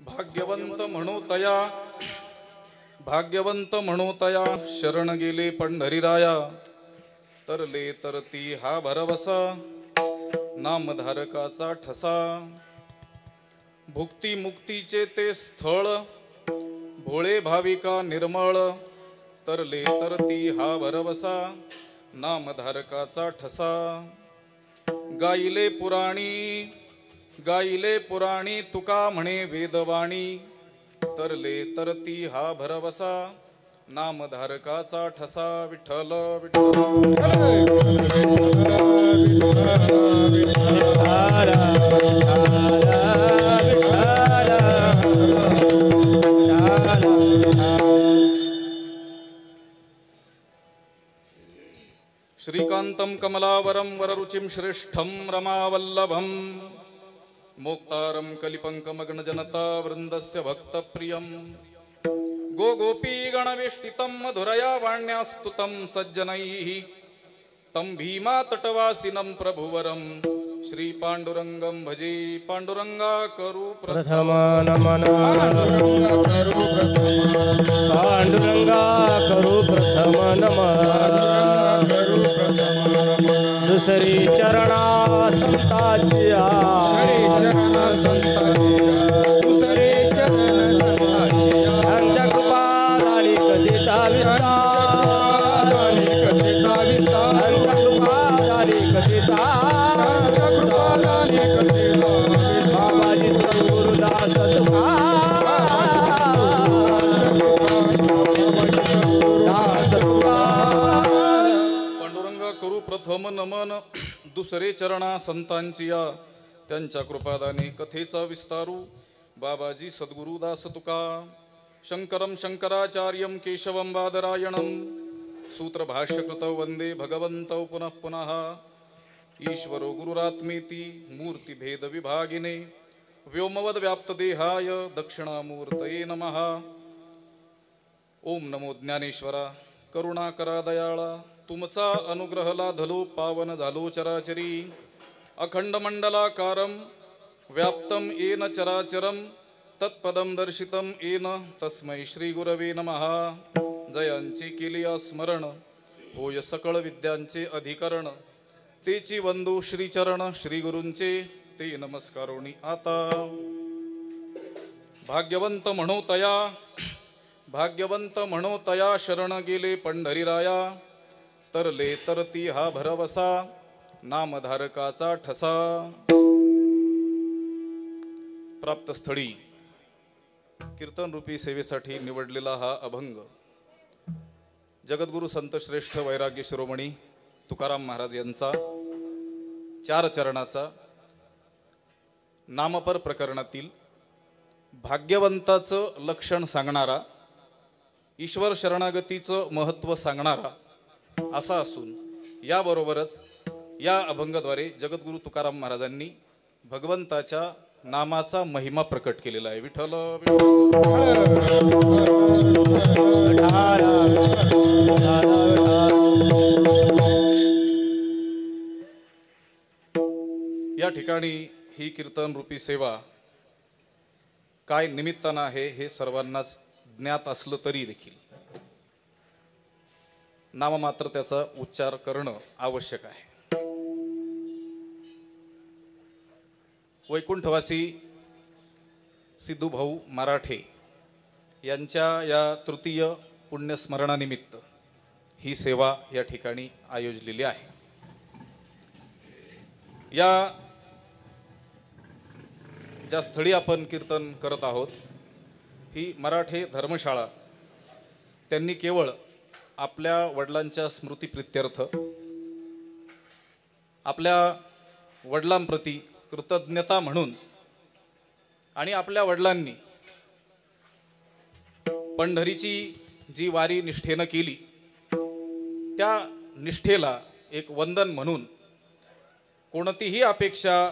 भाग्यवंत म्हणू तया शरण गेले पंढरीराया तरले तरती हा भरवसा नामधारकाचा ठसा भुक्ती मुक्तीचे ते स्थळ भोळे भाविका निर्मळ तरले तरती हा भरवसा नामधारकाचा ठसा गायिले पुराणी तुका म्हणे वेदवाणी तरले तरती हा भरवसा नामधारकाचा ठसा विठ्ठल श्रीकांतं कमलावरं वररुचिं श्रेष्ठं रमावल्लभं मोक्तारं कलिपङ्कमग्नजनता वृन्दस्य भक्तप्रियं गोपी गणवेष्टितं मधुरया वाण्यास्तुतं सज्जनैः तं भीमा तटवासिनं प्रभुवरं श्री पांडुरंगं भजे पांडुरंगा करू प्रथम नमन पांडुरंगा करू प्रथम नमन दुसरी चरणा संताजिया दुसरे चरण संताजिया कृपा झाली कधीचा विस्तार कृपा झाली कधीचा बाबाजी गुरुदास पांडुरंगा करू प्रथम नमन दुसरे चरणा संतांचिया त्यांच्या कृपादाने कथेचा विस्तारू बाबाजी सद्गुरुदास तुका शंकरं शंकराचार्यं केशवं बादरायणं सूत्रभाष्यकृत वंदे भगवन्तौ पुनः पुनः ईश्वरो गुरुरात्मेति मूर्तिभेद विभागिने व्योमवद व्याप्त देहाय दक्षिणामूर्तये नमः। ओम नमो ज्ञानेश्वरा करुणाकरा दयाळा तुमचा अनुग्रह लाधलो पावन झालो चराचरी अखंड मंडलाकारं व्याप्तं येन चराचरं तत्पदं दर्शितं येन तस्मै श्री गुरवे नमः। जयांची केली स्मरण होय सकळ विद्यांचे अधिकरण तेची वंदू श्रीचरण श्री गुरूंचे ते नमस्कारोणी आता भाग्यवंत म्हणो तया शरण गेले पंढरीराया तरले तरती हा भरवसा नामधारकाचा ठसा। प्राप्त स्थळी कीर्तन रूपी सेवेसाठी निवडलेला हा अभंग जगद्गुरु संत श्रेष्ठ वैराग्य शिरोमणी तुकाराम महाराज यांचा 4 चरणाचा नामपर प्रकरणातील भाग्यवंताचं लक्षण सांगणारा ईश्वर शरणागतीचं महत्त्व सांगणारा असा असून याबरोबरच या अभंगाद्वारे जगद्गुरु तुकाराम महाराजांनी भगवंताच्या नामाचा महिमा प्रकट केलेला आहे। विठ्ठल या ठिकाणी ही कीर्तन रूपी सेवा काय निमित्तानं आहे हे सर्वांनाच ज्ञात असलं तरी देखील नाममात्र त्याचा उच्चार करणं आवश्यक आहे। वैकुंठवासी सिद्धूभाऊ मराठे यांच्या या तृतीय पुण्यस्मरणानिमित्त ही सेवा या ठिकाणी आयोजलेली आहे। या ज्या स्थळी आपण कीर्तन करत आहोत ही मराठे धर्मशाळा त्यांनी केवळ आपल्या वडिलांच्या स्मृतिप्रित्यर्थ आपल्या वडिलांप्रती कृतज्ञता म्हणून आणि आपल्या वडिलांनी पंढरीची जी वारी निष्ठेनं केली त्या निष्ठेला एक वंदन म्हणून कोणतीही अपेक्षा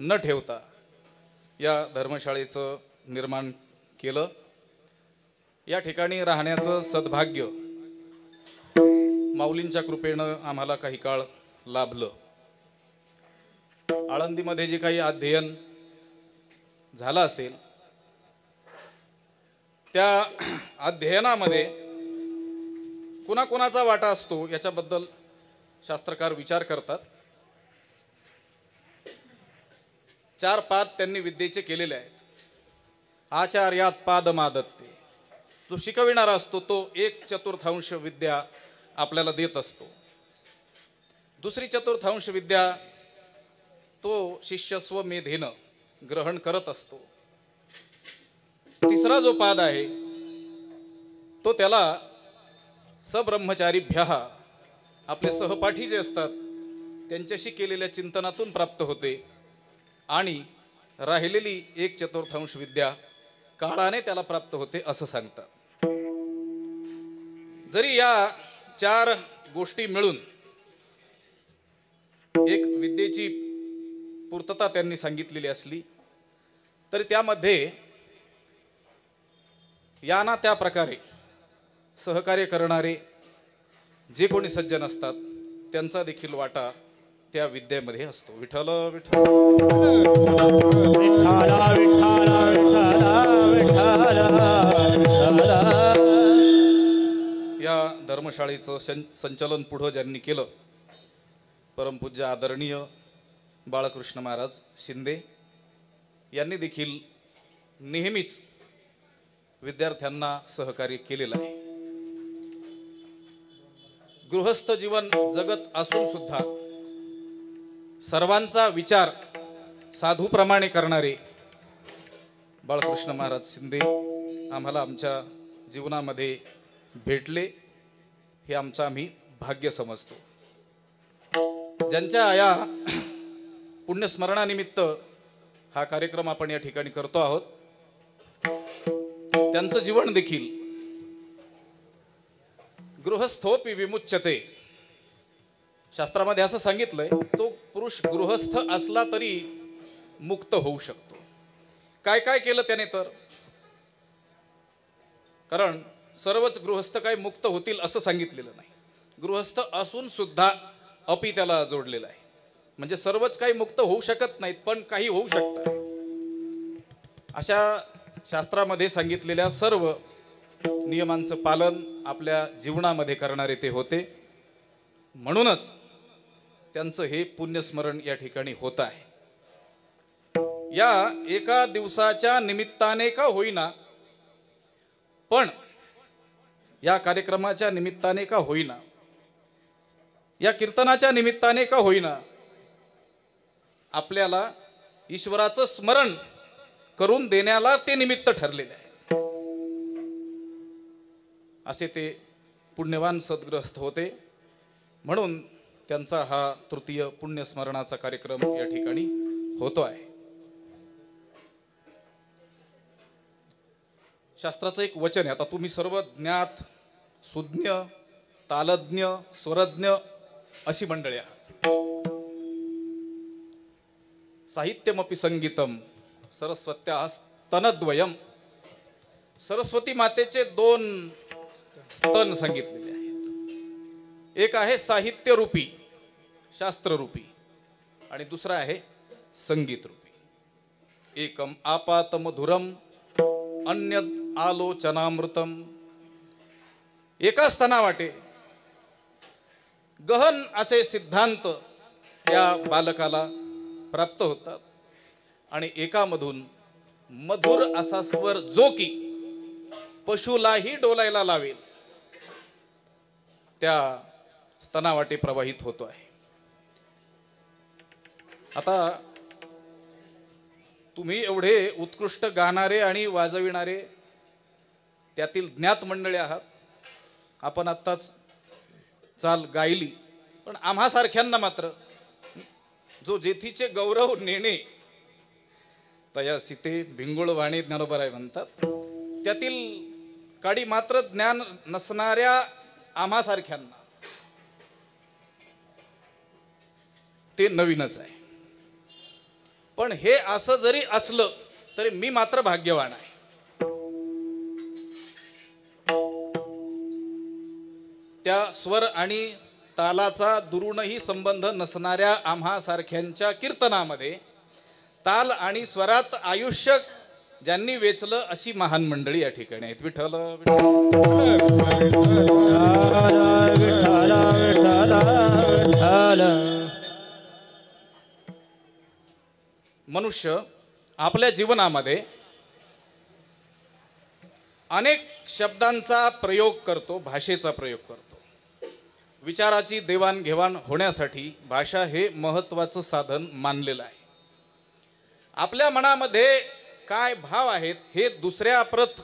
न ठेवता या धर्मशाळेचं निर्माण केलं। या ठिकाणी राहण्याचं सद्भाग्य माऊलींच्या कृपेनं आम्हाला काही काळ लाभलं। आळंदीमध्ये जे काही अध्ययन झाला असेल त्या अध्ययनामध्ये कुणाकुणाचा वाटा असतो याच्याबद्दल शास्त्रकार विचार करतात. 4 पाद त्यांनी विद्येचे केलेले आहेत. आचार्यात पादमादत्ते, जो शिकविणारा असतो तो 1/4 विद्या आपल्याला देत असतो. दुसरी 1/4 विद्या तो शिष्य स्वमेधेनं ग्रहण करत असतो. तिसरा जो पाद आहे तो त्याला सब्रह्मचारीभ्यः, आपले सहपाठी जे असतात त्यांच्याशी केलेल्या चिंतनातून प्राप्त होते. आणि राहिलेली 1/4 विद्या काळाने त्याला प्राप्त होते असं सांगतात. जरी या 4 गोष्टी मिळून एक विद्येची पूर्तता त्यांनी सांगितलेली असली तरी त्यामध्ये या ना त्या प्रकारे सहकार्य करणारे जे कोणी सज्जन असतात त्यांचा देखील वाटा त्या विद्येमध्ये असतो. विठ्ठल विठ्ठल विठ्ठला विठ्ठला विठ्ठला विठ्ठला. या धर्मशाळेचं संचलन पुढं ज्यांनी केलं परमपूज्य आदरणीय बाळकृष्ण महाराज शिंदे यांनी देखील नेहमीच विद्यार्थ्यांना सहकार्य केलेलं आहे. गृहस्थ जीवन जगत असून सुद्धा सर्वांचा विचार साधूप्रमाणे करणारे बाळकृष्ण महाराज शिंदे आम्हाला आमच्या जीवनामध्ये भेटले हे आमचं आम्ही भाग्य समजतो. ज्यांच्या या पुण्यस्मरणानिमित्त हा कार्यक्रम आपण या ठिकाणी करतो आहोत त्यांचं जीवन देखील गृहस्थोपि विमुच्यते. शास्त्रामध्ये असं सांगितलंय तो पुरुष गृहस्थ असला तरी मुक्त होऊ शकतो. काय काय केलं त्याने तर, कारण सर्वच गृहस्थ काय मुक्त होतील असं सांगितलेलं नाही. गृहस्थ असून सुद्धा अपि त्याला जोडलेलं आहे. म्हणजे सर्वच काही मुक्त होऊ शकत नाहीत पण काही होऊ शकतात. अशा शास्त्रामध्ये सांगितलेल्या सर्व नियमांचं पालन आपल्या जीवनामध्ये करणारे ते होते. म्हणूनच त्यांचं हे पुण्यस्मरण या ठिकाणी होत आहे. या एका दिवसाच्या निमित्ताने का होईना, पण या कार्यक्रमाच्या निमित्ताने का होईना, या कीर्तनाच्या निमित्ताने का होईना, आपल्याला ईश्वराचं स्मरण करून देण्याला ते निमित्त ठरलेले आहे. असे ते पुण्यवान सद्ग्रस्त होते. म्हणून त्यांचा हा तृतीय पुण्यस्मरणाचा कार्यक्रम या ठिकाणी होतो आहे. शास्त्राचं एक वचन आहे. आता तुम्ही सर्व ज्ञात, सुज्ञ, तालज्ञ, स्वरज्ञ अशी मंडळी आहात. साहित्यमपि संगीतम सरस्वत्या स्तनद्वयम. सरस्वती मातेचे 2 स्तन सांगितलेले आहेत. एक आहे साहित्य रूपी, शास्त्र रूपी, आणि दुसरा आहे संगीत रूपी. एकम आपात मधुरम अन्यद आलोचनामृतम. एका स्तनावाटे गहन असे सिद्धांत या बालकाला प्राप्त होतात आणि एकामधून मधुर असा स्वर जो की पशुलाही डोलायला लावेल त्या स्तनावाटे प्रवाहित होतो आहे. आता तुम्ही एवढे उत्कृष्ट गाणारे आणि वाजविणारे त्यातील ज्ञात मंडळी आहात. आपण आत्ताच चाल गायली, पण आम्हा सारख्यांना मात्र जो जेथीचे गौरव नेणे तया सीते भिंगुळ वाणी ज्ञानोबराय म्हणतात, त्यातील काडी मात्र ज्ञान नसणाऱ्या आम्हा सारख्यांना ते नवीनच आहे. पण हे असं जरी असलं तरी मी मात्र भाग्यवान आहे. त्या स्वर आणि तालाचा दुरूनही संबंध नसणाऱ्या आम्हा सारख्यांच्या कीर्तनामध्ये ताल आणि स्वरात आयुष्य ज्यांनी वेचलं अशी महान मंडळी या ठिकाणी आहेत. विठ्ठल मनुष्य आपल्या जीवनामध्ये अनेक शब्दांचा प्रयोग करतो, भाषेचा प्रयोग करतो. विचाराची देवाणघेवाण होण्यासाठी भाषा हे महत्त्वाचं साधन मानलेलं आहे. आपल्या मनामध्ये काय भाव आहेत हे दुसऱ्याप्रत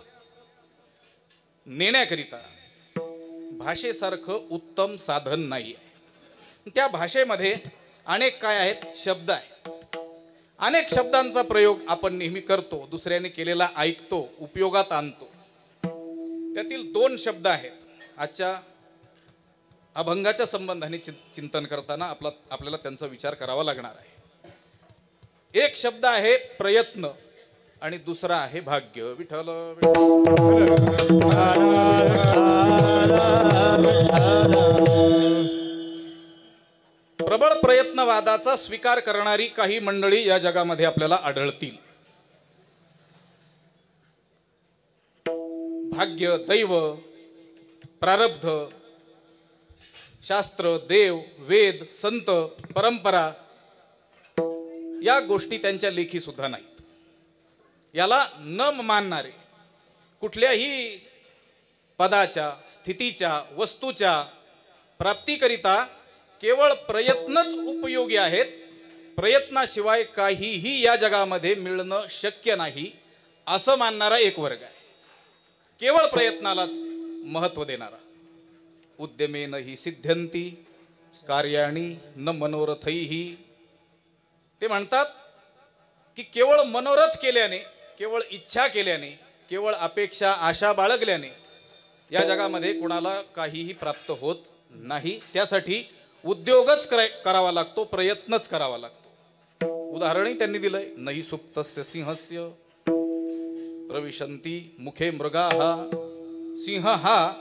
नेण्याकरिता भाषेसारखं उत्तम साधन नाही आहे. त्या भाषेमध्ये अनेक काय आहेत, शब्द आहेत. अनेक शब्दांचा प्रयोग आपण नेहमी करतो, दुसऱ्याने केलेला ऐकतो, उपयोगात आणतो. त्यातील 2 शब्द आहेत आजच्या अभंगाच्या संबंधाने चिंतन करताना आपल्याला त्यांचा विचार करावा लागणार आहे. एक शब्द आहे प्रयत्न आणि दुसरा आहे भाग्य. विठ्ठल प्रबळ प्रयत्नवादाचा स्वीकार करणारी काही मंडळी या जगामध्ये आपल्याला आढळतील. भाग्य, दैव, प्रारब्ध, शास्त्र, देव, वेद, संत, परंपरा या गोष्टी त्यांच्या लेखी सुद्धा नाहीत. याला न मानणारे कुठल्याही पदाच्या, स्थितीच्या, वस्तूच्या प्राप्तीकरिता केवळ प्रयत्नच उपयोगी आहेत. प्रयत्नाशिवाय काहीही या जगामध्ये मिळणं शक्य नाही असं मानणारा एक वर्ग आहे. केवळ प्रयत्नालाच महत्त्व देणारा. उद्यमेन हि सिद्ध्यंती कार्याणी न मनोरथैहि. ते म्हणतात की केवळ मनोरथ केल्याने, केवळ इच्छा केल्याने, केवळ अपेक्षा, आशा बाळगल्याने या जगामध्ये कोणाला काहीही प्राप्त होत नाही. त्यासाठी उद्योगच करावा लागतो, प्रयत्नच करावा लागतो. उदाहरणही त्यांनी दिलंय. नहि सुप्तस्य सिंहस्य प्रविशन्ति मुखे मृगाः. सिंह हा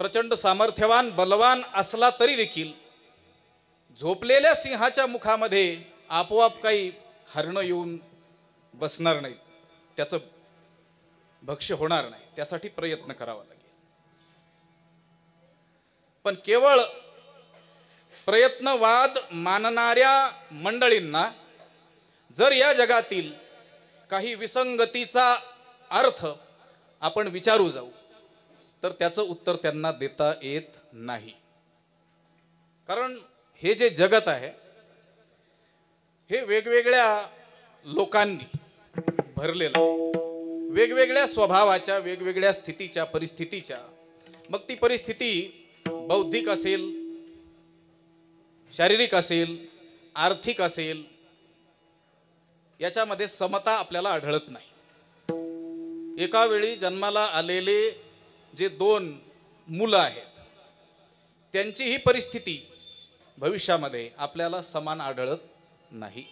प्रचंड सामर्थ्यवान, बलवान असला तरी देखील झोपलेल्या सिंहाच्या मुखामध्ये आपोआप काही हरणं येऊन बसणार नाहीत, त्याचं भक्ष्य होणार नाही. त्यासाठी प्रयत्न करावा लागेल. पण केवळ प्रयत्नवाद मानणाऱ्या मंडळींना जर या जगातील काही विसंगतीचा अर्थ आपण विचारू जाऊ तर त्याचं उत्तर त्यांना देता येत नाही. कारण हे जे जगत आहे हे वेगवेगळ्या लोकांनी भरलेलं आहे. वेगवेगळ्या स्वभावाच्या, वेगवेगळ्या स्थितीच्या, परिस्थितीच्या. मग ती परिस्थिती बौद्धिक असेल, शारीरिक असेल, आर्थिक असेल, याच्यामध्ये समता आपल्याला आढळत नाही. एका वेळी जन्माला आलेले जे 2 मुलं आहेत त्यांची ही परिस्थिती भविष्यामध्ये आपल्याला समान आढळत नाही.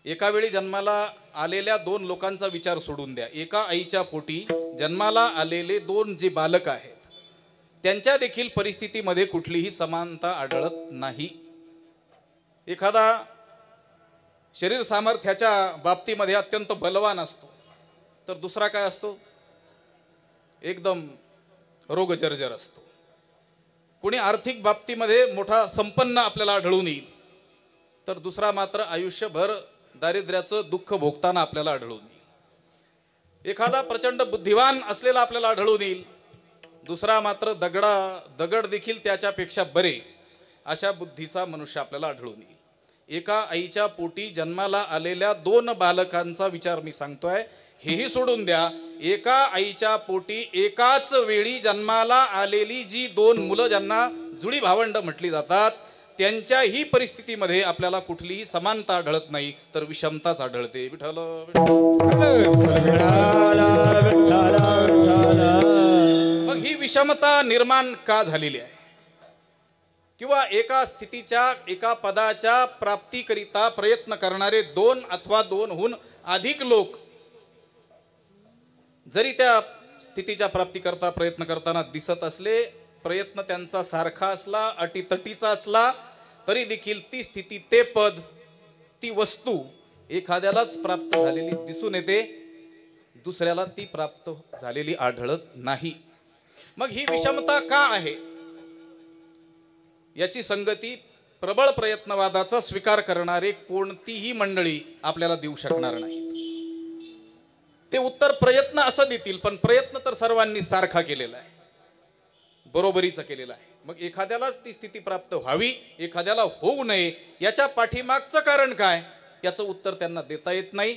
एका वेळी जन्माला आलेल्या 2 लोकांचा विचार सोडून द्या. एका आईच्या पोटी जन्माला आलेले 2 जे बालक आहेत त्यांच्या देखील परिस्थितीमध्ये कुठलीही समानता आढळत नाही. एखादा शरीर सामर्थ्याच्या बाबतीमध्ये अत्यंत बलवान असतो तर दुसरा काय असतो, एकदम रोगजर्जर असतो. कोणी आर्थिक बाबतीमध्ये मोठा संपन्न आपल्याला आढळून येईल तर दुसरा मात्र आयुष्यभर दारिद्र्याचं दुःख भोगताना आपल्याला आढळून येईल. एखादा प्रचंड बुद्धिवान असलेला आपल्याला आढळून येईल, दुसरा मात्र दगड देखील त्याच्यापेक्षा बरे अशा बुद्धीचा मनुष्य आपल्याला आढळून येईल. एका आईच्या पोटी जन्माला आलेल्या 2 बालकांचा विचार मी सांगतोय. हेही सोडून द्या, एका आईच्या पोटी एकाच वेळी जन्माला आलेली जी 2 मुलं ज्यांना जुळी भावंड म्हटली जातात त्यांच्याही परिस्थितीमध्ये आपल्याला कुठलीही समानता आढळत नाही तर विषमताच आढळते. विठ्ठल मग ही विषमता निर्माण का झालेली आहे? किंवा एका स्थितीच्या, एका पदाच्या प्राप्तीकरिता प्रयत्न करणारे 2 अथवा 2हून अधिक लोक जरी त्या स्थितीच्या प्राप्तीकरता प्रयत्न करताना दिसत असले, प्रयत्न त्यांचा सारखा असला, अटीतटीचा असला, तरी देखील ती स्थिती, ते पद ती वस्तू एखाद्यालाच प्राप्त झालेली दिसून येते, दुसऱ्याला ती प्राप्त झालेली आढळत नाही. मग ही विषमता का आहे याची संगती प्रबळ प्रयत्नवादाचा स्वीकार करणारे कोणतीही मंडळी आपल्याला देऊ शकणार नाही. ते उत्तर प्रयत्न असं देतील, पण प्रयत्न तर सर्वांनी सारखा केलेला आहे, बरोबरीचा केलेला आहे. मग एखाद्यालाच ती स्थिती प्राप्त व्हावी, एखाद्याला होऊ नये, याच्या पाठीमागचं कारण काय याचं उत्तर त्यांना देता येत नाही.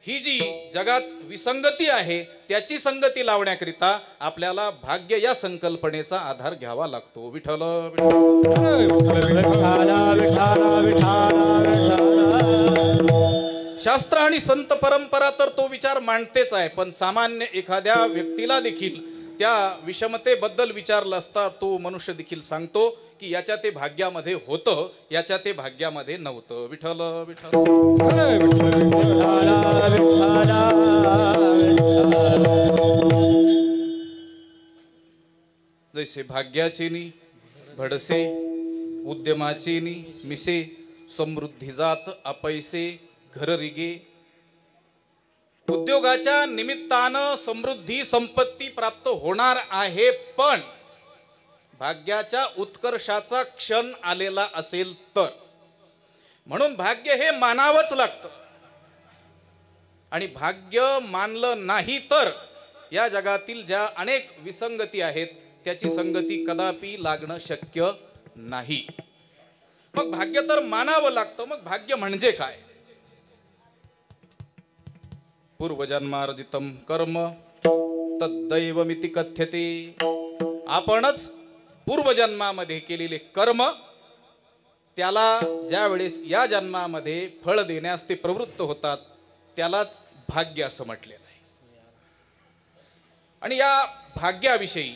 ही जी जगात विसंगती आहे त्याची संगती लावण्याकरिता आपल्याला भाग्य या संकल्पनेचा आधार घ्यावा लागतो. विठ्ठल शास्त्र आणि संत परंपरा तर तो विचार मांडतेच आहे, पण सामान्य एखाद्या व्यक्तीला देखील त्या विषमतेबद्दल विचारलं असता तो मनुष्य देखील सांगतो की याच्या ते भाग्यामध्ये होतं, याच्या ते भाग्यामध्ये नव्हतं. विठ्ठल विठ्ठल जैसे भाग्याचे नी भडसे, उद्यमाचे नी मिसे, समृद्धी जात अपैसे घर रिगे. उद्योगाच्या निमित्तानं समृद्धी संपत्ती प्राप्त होणार आहे, पण भाग्याच्या उत्कर्षाचा क्षण आलेला असेल तर. म्हणून भाग्य हे मानावंच लागतं, आणि भाग्य मानलं नाही तर या जगातील ज्या अनेक विसंगती आहेत त्याची संगती कदापि लागणं शक्य नाही. मग भाग्य तर मानावं लागतं. मग भाग्य म्हणजे काय? पूर्वजन्मार्जितम कर्म तद्दैवमिति कथ्यते. आपणच पूर्वजन्मामध्ये केलेले कर्म त्याला ज्या वेळेस या जन्मामध्ये फळ देण्यास ते प्रवृत्त होतात त्यालाच भाग्य असं म्हटलेलं आहे. आणि या भाग्याविषयी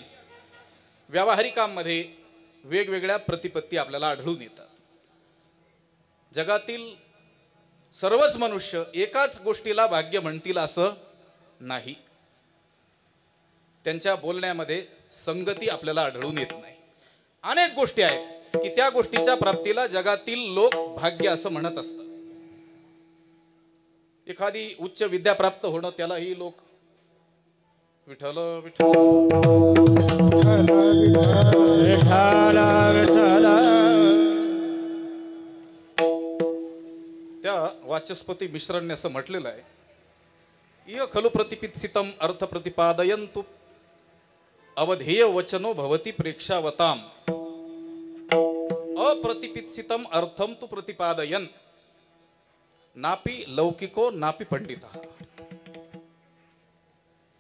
व्यावहारिकांमध्ये वेगवेगळ्या प्रतिपत्ती आपल्याला आढळून येतात. जगातील सर्वच मनुष्य एकाच गोष्टीला भाग्य म्हणतील असं नाही. त्यांच्या बोलण्यामध्ये संगती आपल्याला आढळून येत नाही. अनेक गोष्टी आहेत की त्या गोष्टीच्या प्राप्तीला जगातील लोक भाग्य असं म्हणत असतात. एखादी उच्च विद्या प्राप्त होणं त्यालाही लोक विठ्ठल विठ्ठल त्या वाचस्पती मिश्रांनी असं म्हटलेलं आहे, इह खलु प्रतिपित्सितम अर्थ प्रतिपादयन्तु अवधेय वचनो भवति प्रेक्षावताम अप्रतिपित्सितम अर्थम तु प्रतिपादयन नापि लौकिको नापि पंडितः.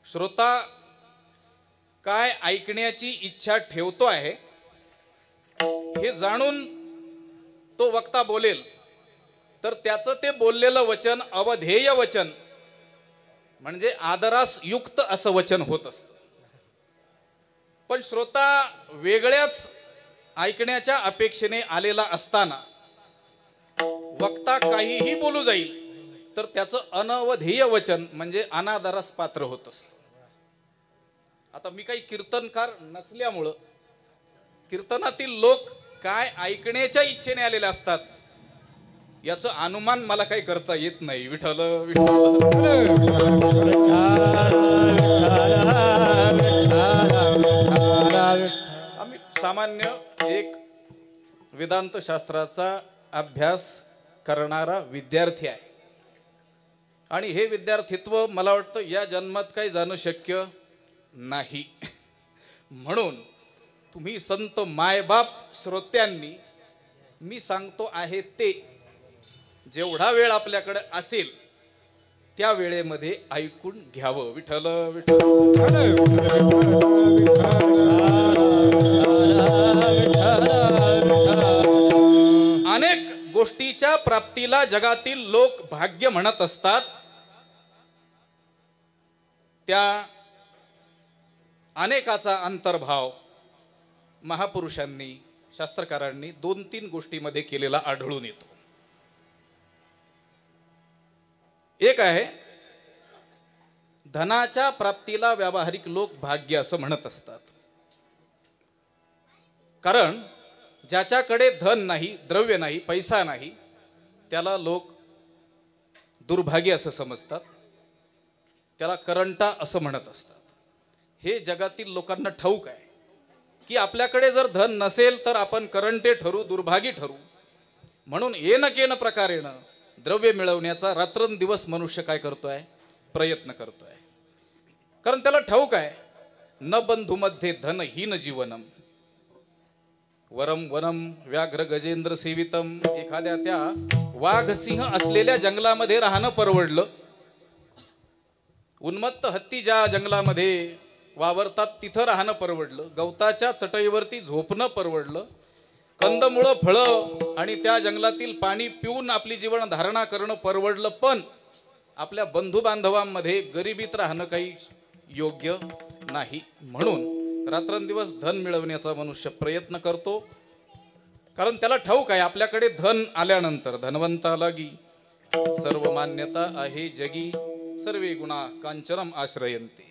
श्रोता काय ऐकण्याची इच्छा ठेवतो आहे हे जाणून तो वक्ता बोलेल तर त्याचं ते बोललेलं वचन अवधेय वचन म्हणजे आदरास युक्त असं वचन होत असतं. पण श्रोता वेगळ्याच ऐकण्याच्या अपेक्षेने आलेला असताना वक्ता काहीही बोलू जाईल तर त्याचं अनवधेय वचन म्हणजे अनादरास पात्र होत असतं. आता मी काही कीर्तनकार नसल्यामुळं कीर्तनातील लोक काय ऐकण्याच्या इच्छेने आलेले असतात याचं अनुमान मला काही करता येत नाही. विठ्ठल आम्ही सामान्य एक वेदांत शास्त्राचा अभ्यास करणारा विद्यार्थी आहे आणि हे विद्यार्थित्व मला वाटतं या जन्मात काही जाणं शक्य नाही. म्हणून तुम्ही संत मायबाप श्रोत्यांनी मी सांगतो आहे ते जेवढा वेळ आपल्याकडे असेल त्या वेळेमध्ये ऐकून घ्यावं. विठ्ठल विठ्ठल अनेक गोष्टीच्या प्राप्तीला जगातील लोक भाग्य म्हणत असतात. त्या अनेकाचा अंतर्भाव महापुरुषांनी शास्त्रकारांनी 2-3 गोष्टीमध्ये केलेला आढळून येतो. एक आहे धनाच्या प्राप्तीला व्यावहारिक लोक भाग्य असं म्हणत असतात. कारण ज्याच्याकडे धन नाही, द्रव्य नाही, पैसा नाही त्याला लोक दुर्भाग्य असं समजतात, त्याला करंटा असं म्हणत असतात. हे जगातील लोकांना ठाऊक आहे की आपल्याकडे जर धन नसेल तर आपण करंटे ठरू, दुर्भागी ठरू. म्हणून येन केन प्रकारेनं द्रव्य मिळवण्याचा रात्रंदिवस मनुष्य काय करतोय? प्रयत्न करतोय. कारण त्याला ठाऊक आहे, न बंधुमध्ये धनहीन जीवनम वरम वनम व्याघ्र गजेंद्र सेवितम. एखाद्या त्या वाघ सिंह असलेल्या जंगलामध्ये राहणं परवडलं, उन्मत्त हत्ती ज्या जंगलामध्ये वावरतात तिथं राहणं परवडलं, गवताच्या चटईवरती झोपणं परवडलं, कंदमुळं फळं आणि त्या जंगलातील पाणी पिऊन आपली जीवन धारणा करणं परवडलं. पण आपल्या बंधू बांधवांमध्ये गरिबीत राहणं काही योग्य नाही. म्हणून रात्रंदिवस धन मिळवण्याचा मनुष्य प्रयत्न करतो. कारण त्याला ठाऊक आहे आपल्याकडे धन आल्यानंतर धनवंताला गी सर्व मान्यता आहे जगी, सर्वे गुणा कांचनम आश्रयंते.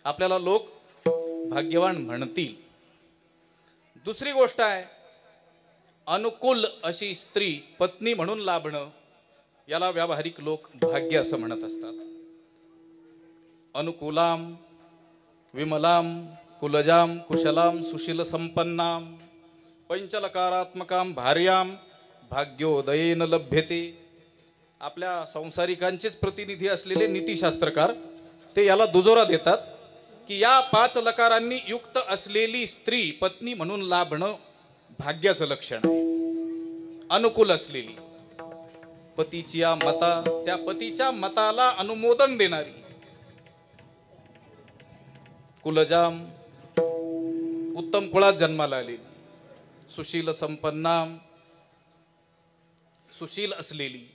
आपल्याला लोक भाग्यवान म्हणतील. दुसरी गोष्ट आहे, अनुकूल अशी स्त्री पत्नी म्हणून लाभणं, याला व्यावहारिक लोक भाग्य असं म्हणत असतात. अनुकूलाम विमलाम कुलजाम कुशलाम सुशील संपन्नाम पंचलकारात्मकाम भार्याम भाग्योदयेन लभ्यते. आपल्या संसारिकांचेच प्रतिनिधी असलेले नीतिशास्त्रकार ते याला दुजोरा देतात की या 5 लकारांनी युक्त असलेली स्त्री पत्नी म्हणून लाभणं भाग्याचं लक्षण आहे. अनुकूल असलेली, पतीच्या मता, त्या पतीच्या मताला अनुमोदन देणारी, कुलजाम उत्तम कुळात जन्माला आलेली, सुशील संपन्नाम सुशील असलेली,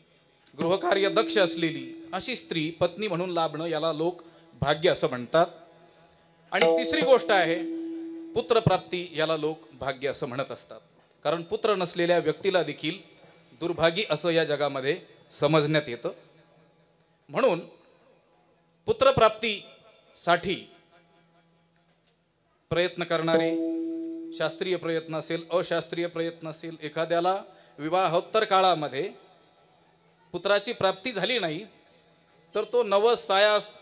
गृहकार्य दक्ष असलेली अशी स्त्री पत्नी म्हणून लाभणं याला लोक भाग्य असं म्हणतात. आणि तिसरी गोष्ट आहे पुत्रप्राप्ती, याला लोक भाग्य असं म्हणत असतात. कारण पुत्र नसलेल्या व्यक्तीला देखील दुर्भागी असं या जगामध्ये समजण्यात येतं. म्हणून पुत्रप्राप्तीसाठी प्रयत्न करणारे, शास्त्रीय प्रयत्न असेल अशास्त्रीय प्रयत्न असेल, एखाद्याला विवाहोत्तर काळामध्ये पुत्राची प्राप्ती झाली नाही तर तो नवस सायास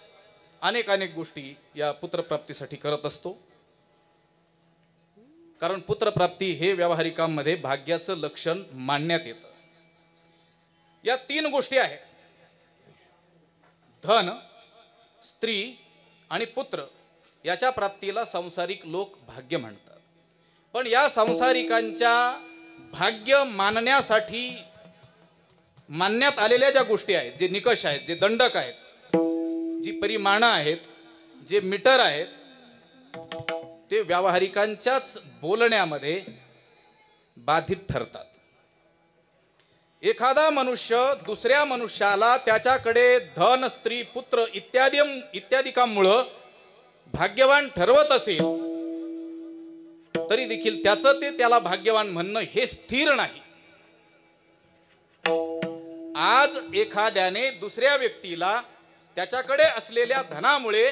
अनेक गोष्टी या पुत्रप्राप्तीसाठी करत असतो. कारण पुत्रप्राप्ती हे व्यावहारिकांमध्ये भाग्याचं लक्षण मानण्यात येतं. या 3 गोष्टी आहेत, धन, स्त्री आणि पुत्र. याच्या प्राप्तीला सांसारिक लोक भाग्य म्हणतात. पण या सांसारिकांच्या भाग्य मानण्यासाठी मानण्यात आलेल्या ज्या गोष्टी आहेत, जे निकष आहेत, जे दंडक आहेत, जी परिमाणं आहेत, जे मीटर आहेत, ते व्यावहारिकांच्याच बोलण्यामध्ये बाधित ठरतात. एखादा मनुष्य दुसऱ्या मनुष्याला त्याच्याकडे धन, स्त्री, पुत्र इत्यादिकांमुळं भाग्यवान ठरवत असेल तरी देखील त्याचं ते त्याला भाग्यवान म्हणणं हे स्थिर नाही. आज एखाद्याने दुसऱ्या व्यक्तीला त्याच्याकडे असलेल्या धनामुळे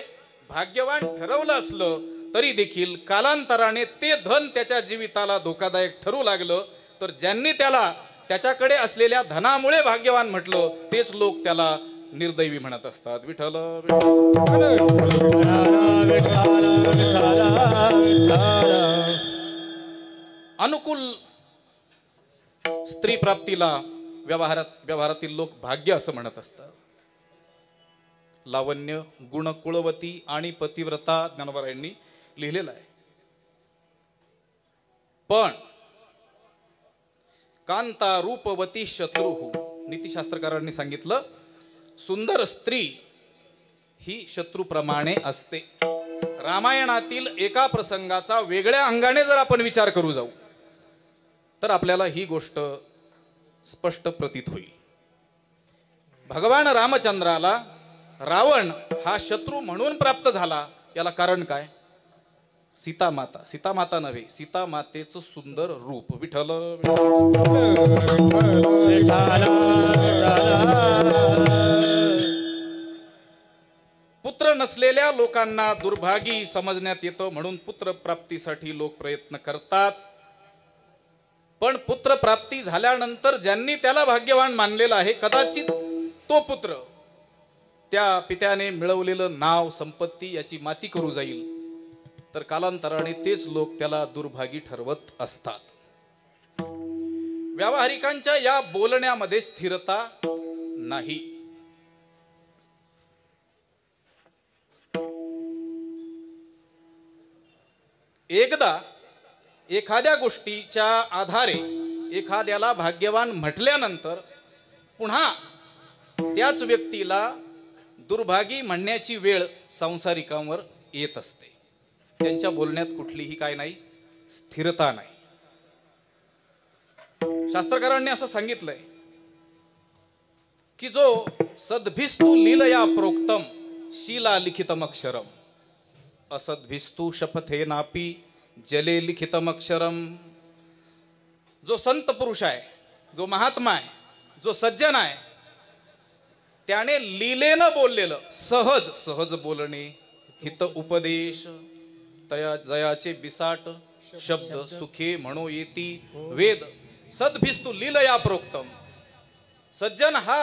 भाग्यवान ठरवलं असलं तरी देखील कालांतराने ते धन त्याच्या जीविताला धोकादायक ठरू लागलं तर ज्यांनी त्याला त्याच्याकडे असलेल्या धनामुळे भाग्यवान म्हटलं तेच लोक त्याला निर्दैवी म्हणत असतात. विठ्ठल अनुकूल स्त्री प्राप्तीला व्यवहारातील लोक भाग्य असं म्हणत असतात. लावण्य, गुण, कुळवती आणि पतिव्रता ज्ञानोबा यांनी लिहिलेलं आहे. पण कांता रूपवती शत्रुहू, नीतिशास्त्रकारांनी सांगितलं सुंदर स्त्री ही शत्रूप्रमाणे असते. रामायणातील एका प्रसंगाचा वेगळ्या अंगाने जर आपण विचार करू जाऊ तर आपल्याला ही गोष्ट स्पष्ट प्रतीत होईल. भगवान रामचंद्राला रावण हा शत्रू म्हणून प्राप्त झाला, याला कारण काय? सीतामाता नव्हे, सीतामातेचं सुंदर रूप. विठ्ठल पुत्र नसलेल्या लोकांना दुर्भागी समजण्यात येतं, म्हणून पुत्र प्राप्तीसाठी लोक प्रयत्न करतात. पण पुत्र प्राप्ती झाल्यानंतर ज्यांनी त्याला भाग्यवान मानलेला आहे, कदाचित तो पुत्र त्या पित्याने मिळवलेलं नाव संपत्ती याची माती करू जाईल, तर कालांतराने तेच लोक त्याला दुर्भागी ठरवत असतात. व्यावहारिकांच्या या बोलण्यामध्ये स्थिरता नाही. एकदा एखाद्या गोष्टीच्या आधारे एखाद्याला भाग्यवान म्हटल्यानंतर पुन्हा त्याच व्यक्तीला दुर्भागी म्हणण्याची वेळ संसारिकांवर येत असते. त्यांच्या बोलण्यात कुठलीही काय नाही, स्थिरता नाही. शास्त्रकारांनी असं सांगितलंय की जो सद्भिस्तु लीलया प्रोक्तम शीला लिखितम अक्षरम असद्भिस्तु शपथे नापी जले लिखितम अक्षरम. जो संत पुरुष आहे, जो महात्मा आहे, जो सज्जन आहे, त्याने लीलेनं बोललेलं सहज सहज बोलणे, हित उपदेश, तया जयाचे बिसाट शब्द सुखे म्हणो येती वेद सद्भिस्तु लीलया प्रोक्तम. सज्जन हा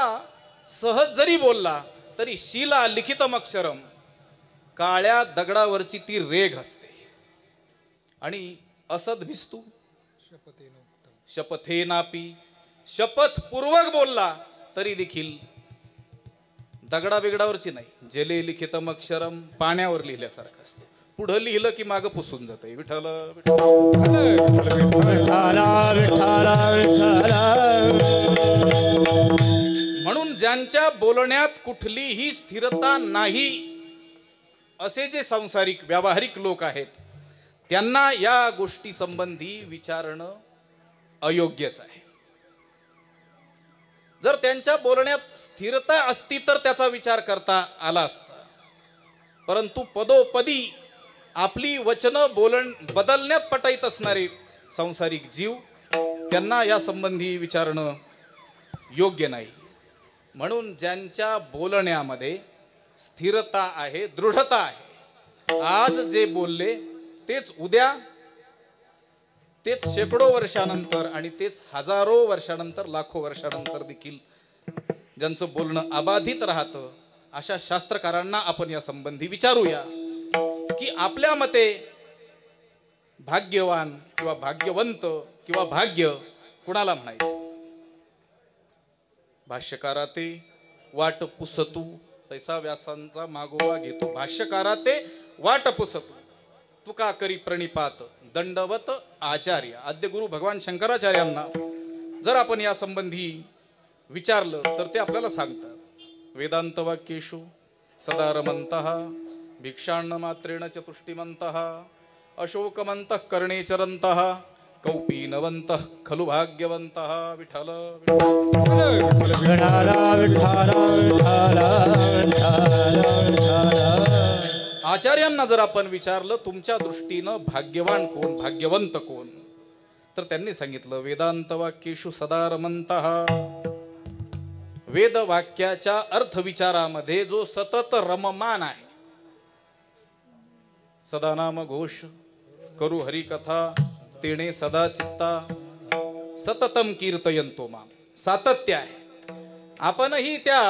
सहज जरी बोलला तरी शीला लिखितम अक्षरम, काळ्या दगडावरची ती रेघ असते. आणि असद्भिस्तु शपथेनापी, शपथपूर्वक बोलला तरी देखील दगडा बिगडावरची नाही, जले लिखितम अक्षरम, पाण्यावर लिहिल्यासारखं असतं. पुढं लिहिलं की मागं पुसून जातंय. विठ्ठल म्हणून ज्यांच्या बोलण्यात कुठलीही स्थिरता नाही असे जे सांसारिक व्यावहारिक लोक आहेत, त्यांना या गोष्टी संबंधी विचारणं अयोग्यच आहे. जर त्यांच्या बोलण्यात स्थिरता असती तर त्याचा विचार करता आला असता, परंतु पदोपदी आपली वचनं बदलण्यात पटाईत असणारे सांसारिक जीव, त्यांना या संबंधी विचारणं योग्य नाही. म्हणून ज्यांच्या बोलण्यामध्ये स्थिरता आहे, दृढता आहे, आज जे बोलले तेच उद्या, तेच शेकडो वर्षानंतर आणि तेच हजारो वर्षानंतर, लाखो वर्षानंतर देखील ज्यांचं बोलणं अबाधित राहतं, अशा शास्त्रकारांना आपण या संबंधी विचारूया की आपल्या मते भाग्यवान किंवा भाग्यवंत किंवा भाग्य कुणाला म्हणायचं. भाष्यकाराते वाट पुसतू तैसा व्यासांचा मागोवा घेतो. भाष्यकाराते वाट पुसतू तुका करी प्रणिपात दंडवत आचार्य. आद्य गुरु भगवान शंकराचार्यांना जर आपण या संबंधी विचारलं तर ते आपल्याला सांगतात, वेदांत वाक्येषु सदा रमन्तः भिक्षान्न मात्रेण चतुष्टिमन्तः अशोकमन्तः कर्णे चरन्तः कौपीनवन्तः खलु भाग्यवन्तः. विठ्ठल आचार्यांना जर आपण विचारलं तुमच्या दृष्टीनं भाग्यवान कोण, भाग्यवंत कोण, तर त्यांनी सांगितलं वेदांत वाक्येषु सदा रमन्तः. वेद वाक्याच्या अर्थ विचारामध्ये जो सतत रममान आहे, सदा नाम घोष करू हरी कथा तेणे सदा चित्ता सततम कीर्तयंतो माम. सातत्य आहे. आपणही त्या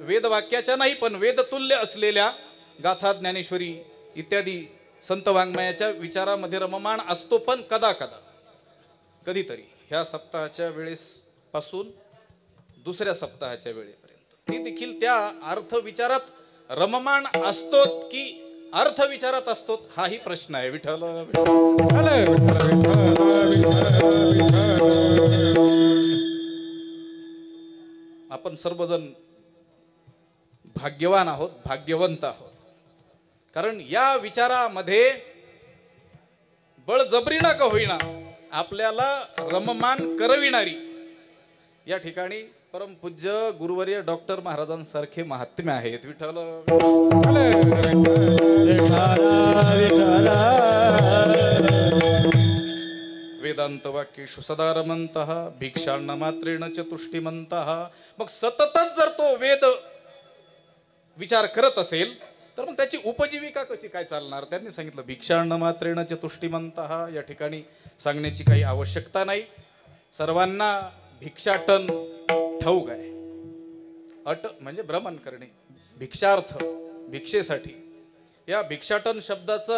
वेदवाक्याच्या नाही पण वेदतुल्य असलेल्या गाथा ज्ञानेश्वरी इत्यादी संत वाङ्मयाच्या विचारामध्ये रममाण असतो, पण कदा कदा कधीतरी ह्या सप्ताहाच्या वेळेस पासून दुसऱ्या सप्ताहाच्या वेळेपर्यंत ती देखील त्या अर्थ विचारात रममाण असतो की अर्थ विचारात असतो, हाही प्रश्न आहे. विठ्ठल आपण सर्वजण भाग्यवान आहोत, भाग्यवंत आहोत, कारण या विचारामध्ये बळजबरीनं का होईना आपल्याला रममान करविणारी या ठिकाणी परमपूज्य गुरुवर्य डॉक्टर महाराजांसारखे महात्मे आहेत. विठ्ठल वेदांत वाक्येषु सदा रमन्तः भिक्षान्न मात्रेण चतुष्टिमन्तः. मग सततच जर तो वेद विचार करत असेल तर मग त्याची उपजीविका कशी काय चालणार. त्यांनी सांगितलं भिक्षान्न मात्रेण चतुष्टिमन्तः. या ठिकाणी सांगण्याची काही आवश्यकता नाही, सर्वांना भिक्षाटन ठाऊक आहे. अट म्हणजे भ्रमण करणे, भिक्षार्थ, भिक्षेसाठी, या भिक्षाटन शब्दाचा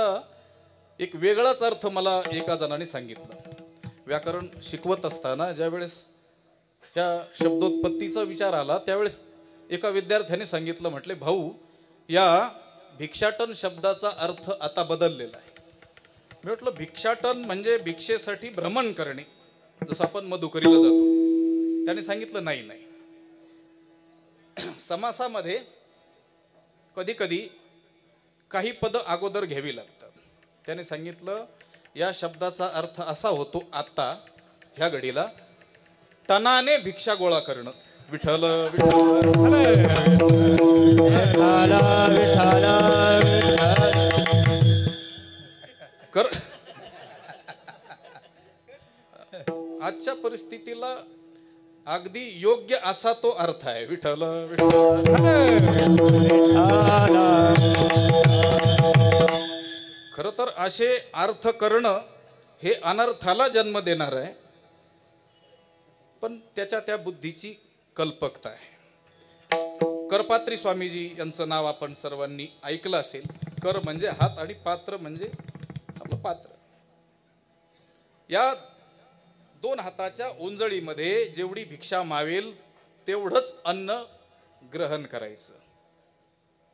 एक वेगळाच अर्थ मला एका जणाने सांगितलं. व्याकरण शिकवत असताना ज्यावेळेस ह्या शब्दोत्पत्तीचा विचार आला त्यावेळेस एका विद्यार्थ्याने सांगितलं, म्हटले भाऊ, या भिक्षाटन शब्दाचा अर्थ आता बदललेला आहे. मी म्हटलं भिक्षाटन म्हणजे भिक्षेसाठी भ्रमण करणे, जसं आपण मधुकरीला जातो. त्याने सांगितलं नाही नाही, समासामध्ये कधी कधी काही पद अगोदर घ्यावी लागतात. त्याने सांगितलं या शब्दाचा अर्थ असा होतो आता ह्या घडीला, टनाने भिक्षा गोळा करणं. विठ्ठल विठ्ठल कर. आजच्या परिस्थितीला अगदी योग्य असा तो अर्थ आहे. विठ्ठल खर तर असे अर्थ करणं हे अनर्थाला जन्म देणार आहे, पण त्याच्या त्या बुद्धीची कल्पकता आहे. करपात्री स्वामीजी यांचं नाव आपण सर्वांनी ऐकलं असेल. कर म्हणजे हात आणि पात्र म्हणजे आपलं पात्र. या दोन हाताच्या ओंजळीमध्ये जेवढी भिक्षा मावेल तेवढंच अन्न ग्रहण करायचं.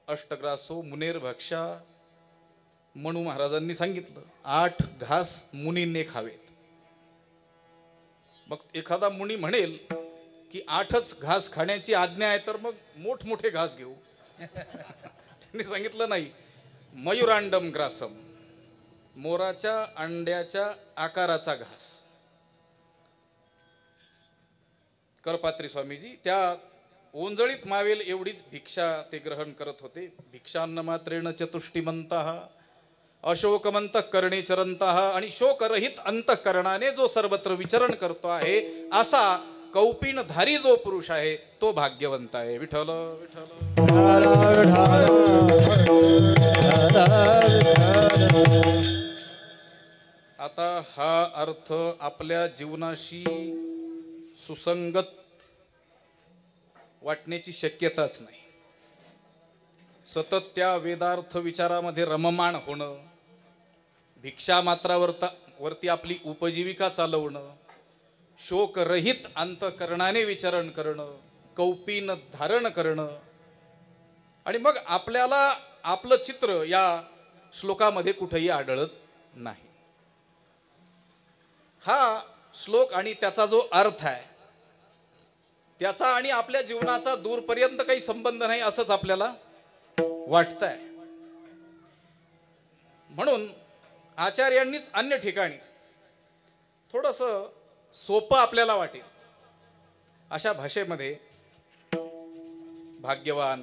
अष्टग्रासो मुनेर भक्षा म्हणू महाराजांनी सांगितलं. 8 घास मुनींनी खावेत. मग एखादा मुनी म्हणेल की 8च घास खाण्याची आज्ञा आहे, तर मग मोठमोठे घास घेऊ. त्यांनी सांगितलं नाही, मयुरांडम ग्रासम, मोराच्या अंड्याच्या आकाराचा घास. करपात्री स्वामीजी त्या ओंजळीत मावेल एवढीच भिक्षा ते ग्रहण करत होते. भिक्षान्न मात्रेण चतुष्टिमंतः अशोकमंत करणे चरंतः, आणि शोकरहित अंतःकरणाने जो सर्वत्र विचरण करतो आहे असा कौपीनधारी जो पुरुष आहे तो भाग्यवंत आहे. विठ्ठल विठ्ठल. आता हा अर्थ आपल्या जीवनाशी सुसंगत वाटण्याची शक्यताच नाही. सतत त्या वेदार्थ विचारामध्ये रममाण होणं, भिक्षा मात्रावरती आपली उपजीविका चालवणं, शोकरहित अंतःकरणाने विचरण करणं, कौपीन धारण करणं, आणि मग आपल्याला आपलं चित्र या श्लोकामध्ये कुठेही आढळत नाही. हा श्लोक आणि त्याचा जो अर्थ आहे त्याचा आणि आपल्या जीवनाचा दूरपर्यंत काही संबंध नाही असंच आपल्याला वाटतंय. म्हणून आचार्यांनीच अन्य ठिकाणी थोडंसं सोपं आपल्याला वाटेल अशा भाषेमध्ये भाग्यवान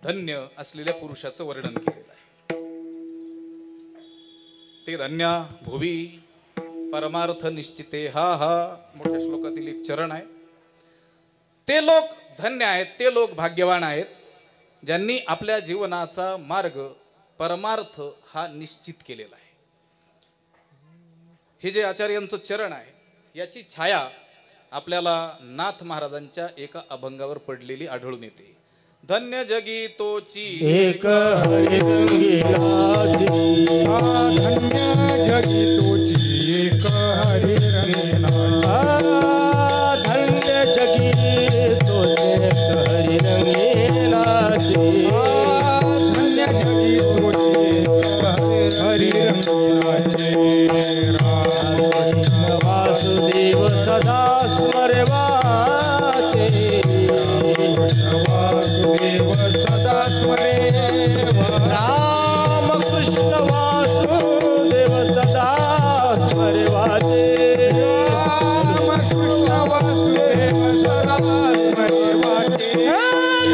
धन्य असलेल्या पुरुषाचं वर्णन केलेलं आहे. ते धन्य भुवी परमार्थ निश्चिते, हा मोठ्या श्लोकातील एक चरण आहे. ते लोक धन्य आहेत, ते लोक भाग्यवान आहेत ज्यांनी आपल्या जीवनाचा मार्ग परमार्थ हा निश्चित केलेला आहे. हे जे आचार्यांचं चरण आहे याची छाया आपल्याला नाथ महाराजांच्या एका अभंगावर पडलेली आढळून येते. धन्य जगी तोची एक हरिरंगिलाची, धन्य जगी तोची एक हरिरंगिलाची, धन्य जगी तोची एक हरिरंगिलाची, धन्य जगी तोची हरिरंगिलाची. राम वासुदेव सदा स्मरवाचे, वासुदेव सदा स्मरे, राम कृष्ण वासुदेव सदा स्मरवाचे, राम कृष्ण वासुदेव सदा स्मरवाचे.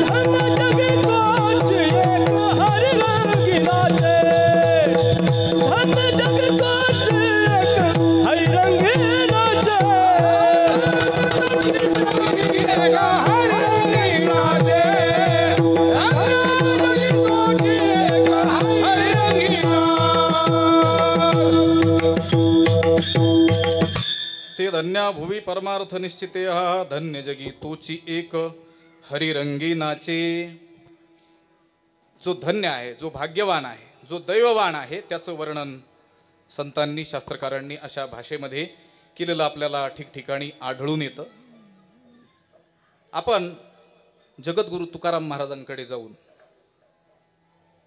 धन जगी तोची एक हरिरंगिलाचे, धन जगी तोची एक हरिरंगिलाचे, ते धन्या भुवी परमार्थ निश्चिते, हा धन्य जगी तोची एक हरिरंगी नाचे. जो धन्य आहे, जो भाग्यवान आहे, जो दैववान आहे, त्याचं वर्णन संतांनी, शास्त्रकारांनी अशा भाषेमध्ये केलेलं आपल्याला ठिकठिकाणी आढळून येतं. आपण जगद्गुरु तुकाराम महाराजांकडे जाऊन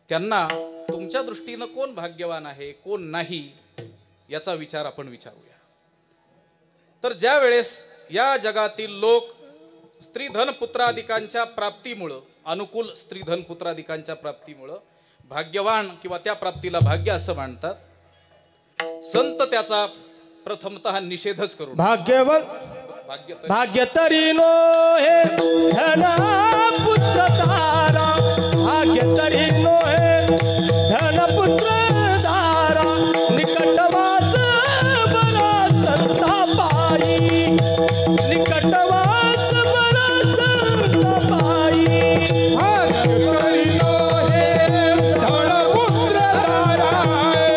त्यांना तुमच्या दृष्टीनं कोण भाग्यवान आहे, कोण नाही, याचा विचार आपण विचारूया. तर ज्या वेळेस या जगातील लोक स्त्रीधन पुत्राधिकांच्या प्राप्तीमुळं, अनुकूल स्त्रीधन पुत्राधिकांच्या प्राप्तीमुळं भाग्यवान किंवा त्या प्राप्तीला भाग्य असं मानतात, संत त्याचा प्रथमतः निषेधच करून भाग्य तरी नो हे धना पुत्र तारा, भाग्य तरी नो हे धन पुत्र तारा, निकटवास बरा संता पायी, निकटवास बरा संता पायी. भाग्य तरी नो हे धन पुत्र तारा,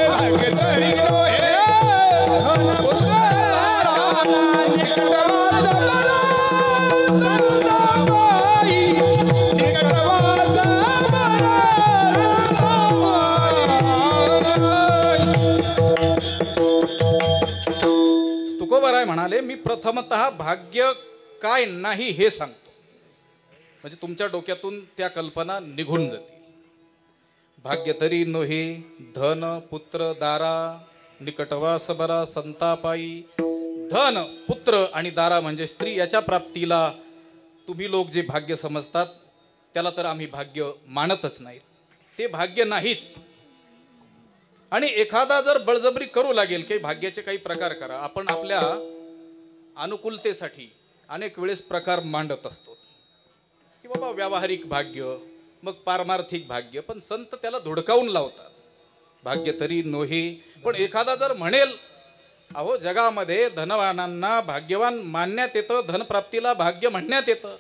भाग्य तरी नो हे धन पुत्र तारा, निकटवास तुकोबाराय म्हणाले, मी प्रथमतः भाग्य काय नाही हे सांगतो, म्हणजे तुमच्या डोक्यातून त्या कल्पना निघून जातील. भाग्य तरी नोहे धन पुत्र दारा, निकटवास बरा संतापायी. धन, पुत्र आणि दारा म्हणजे स्त्री, याच्या प्राप्तीला तुम्ही लोक जे भाग्य समजतात त्याला तर आम्ही भाग्य मानतच नाही, ते भाग्य नाहीच. आणि एखादा जर बळजबरी करू लागेल की भाग्याचे काही प्रकार करा, आपण आपल्या अनुकूलतेसाठी अनेक वेळेस प्रकार मांडत असतो की बाबा व्यावहारिक भाग्य, मग पारमार्थिक भाग्य, पण संत त्याला धुडकावून लावतात. भाग्य तरी नोहे. पण एखादा जर म्हणेल, अहो जगामध्ये धनवानांना भाग्यवान मानण्यात येतं, धनप्राप्तीला भाग्य म्हणण्यात येतं,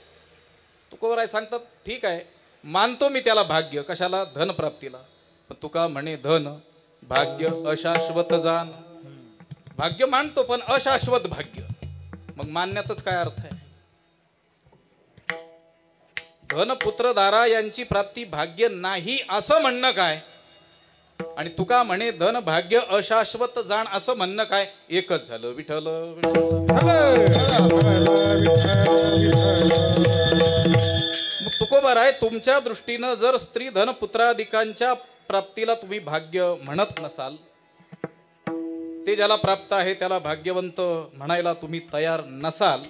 तुकोबाराय सांगतात ठीक आहे, मानतो मी त्याला भाग्य, कशाला, धनप्राप्तीला. पण तुका म्हणे धन भाग्य अशाश्वत जाण. भाग्य मानतो पण अशाश्वत भाग्य, मग मानण्यातच काय अर्थ आहे. धन पुत्र दारा यांची प्राप्ती भाग्य नाही असं म्हणणं काय, आणि तुका म्हणे धन भाग्य अशाश्वत जाण असं म्हणणं काय, एकच झालं. विठ्ठल मग तुकोबाराय, तुमच्या दृष्टीनं जर स्त्री धन पुत्राधिकांच्या प्राप्तीला तुम्ही भाग्य म्हणत नसाल, ते ज्याला प्राप्त आहे त्याला भाग्यवंत म्हणायला तुम्ही तयार नसाल,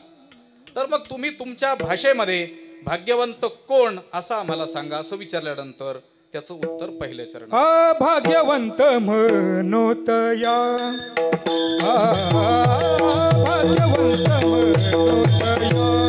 तर मग तुम्ही तुमच्या भाषेमध्ये भाग्यवंत कोण असं आम्हाला सांगा, असं विचारल्यानंतर त्याचं उत्तर पहिल्या चरणात. भाग्यवंत म्हणोतया, भाग्यवंत म्हणोतया,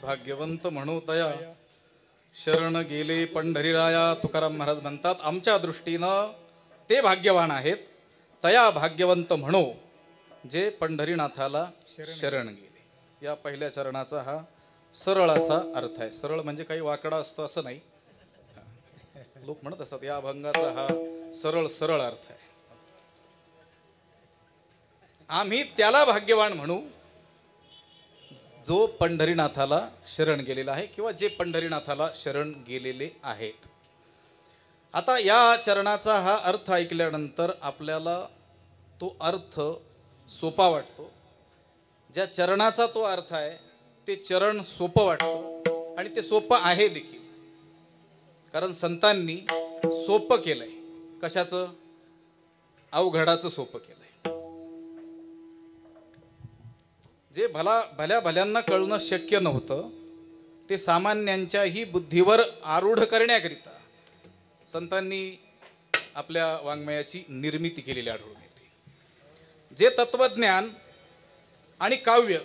भाग्यवंत म्हणू तया शरण गेले पंढरीराया. तुकाराम महाराज म्हणतात, आमच्या दृष्टीनं ते भाग्यवान आहेत, तया भाग्यवंत म्हणू जे पंढरीनाथाला शरण गेले. या पहिल्या चरणाचा हा सरळ असा अर्थ आहे. सरळ म्हणजे काही वाकडा असतो असं नाही, लोक म्हणत असतात या अभंगाचा हा सरळ सरळ अर्थ आहे. आम्ही त्याला भाग्यवान म्हणू जो पंढरीनाथाला शरण गेलेला आहे किंवा जे पंढरीनाथाला शरण गेलेले आहेत. आता या चरणाचा हा अर्थ ऐकल्यानंतर आपल्याला तो अर्थ सोपा वाटतो. ज्या चरणाचा तो अर्थ आहे ते चरण सोपं वाटतं आणि ते सोपं आहे देखील. कारण संतांनी सोपं केलंय. कशाचं? अवघडाचं सोपं केलंय. जे भल्या भल्यांना कळणं शक्य नव्हतं ते सामान्यांच्याही बुद्धीवर आरूढ करण्याकरिता संतांनी आपल्या वाङ्मयाची निर्मिती केलेली आढळून येते. जे तत्वज्ञान आणि काव्य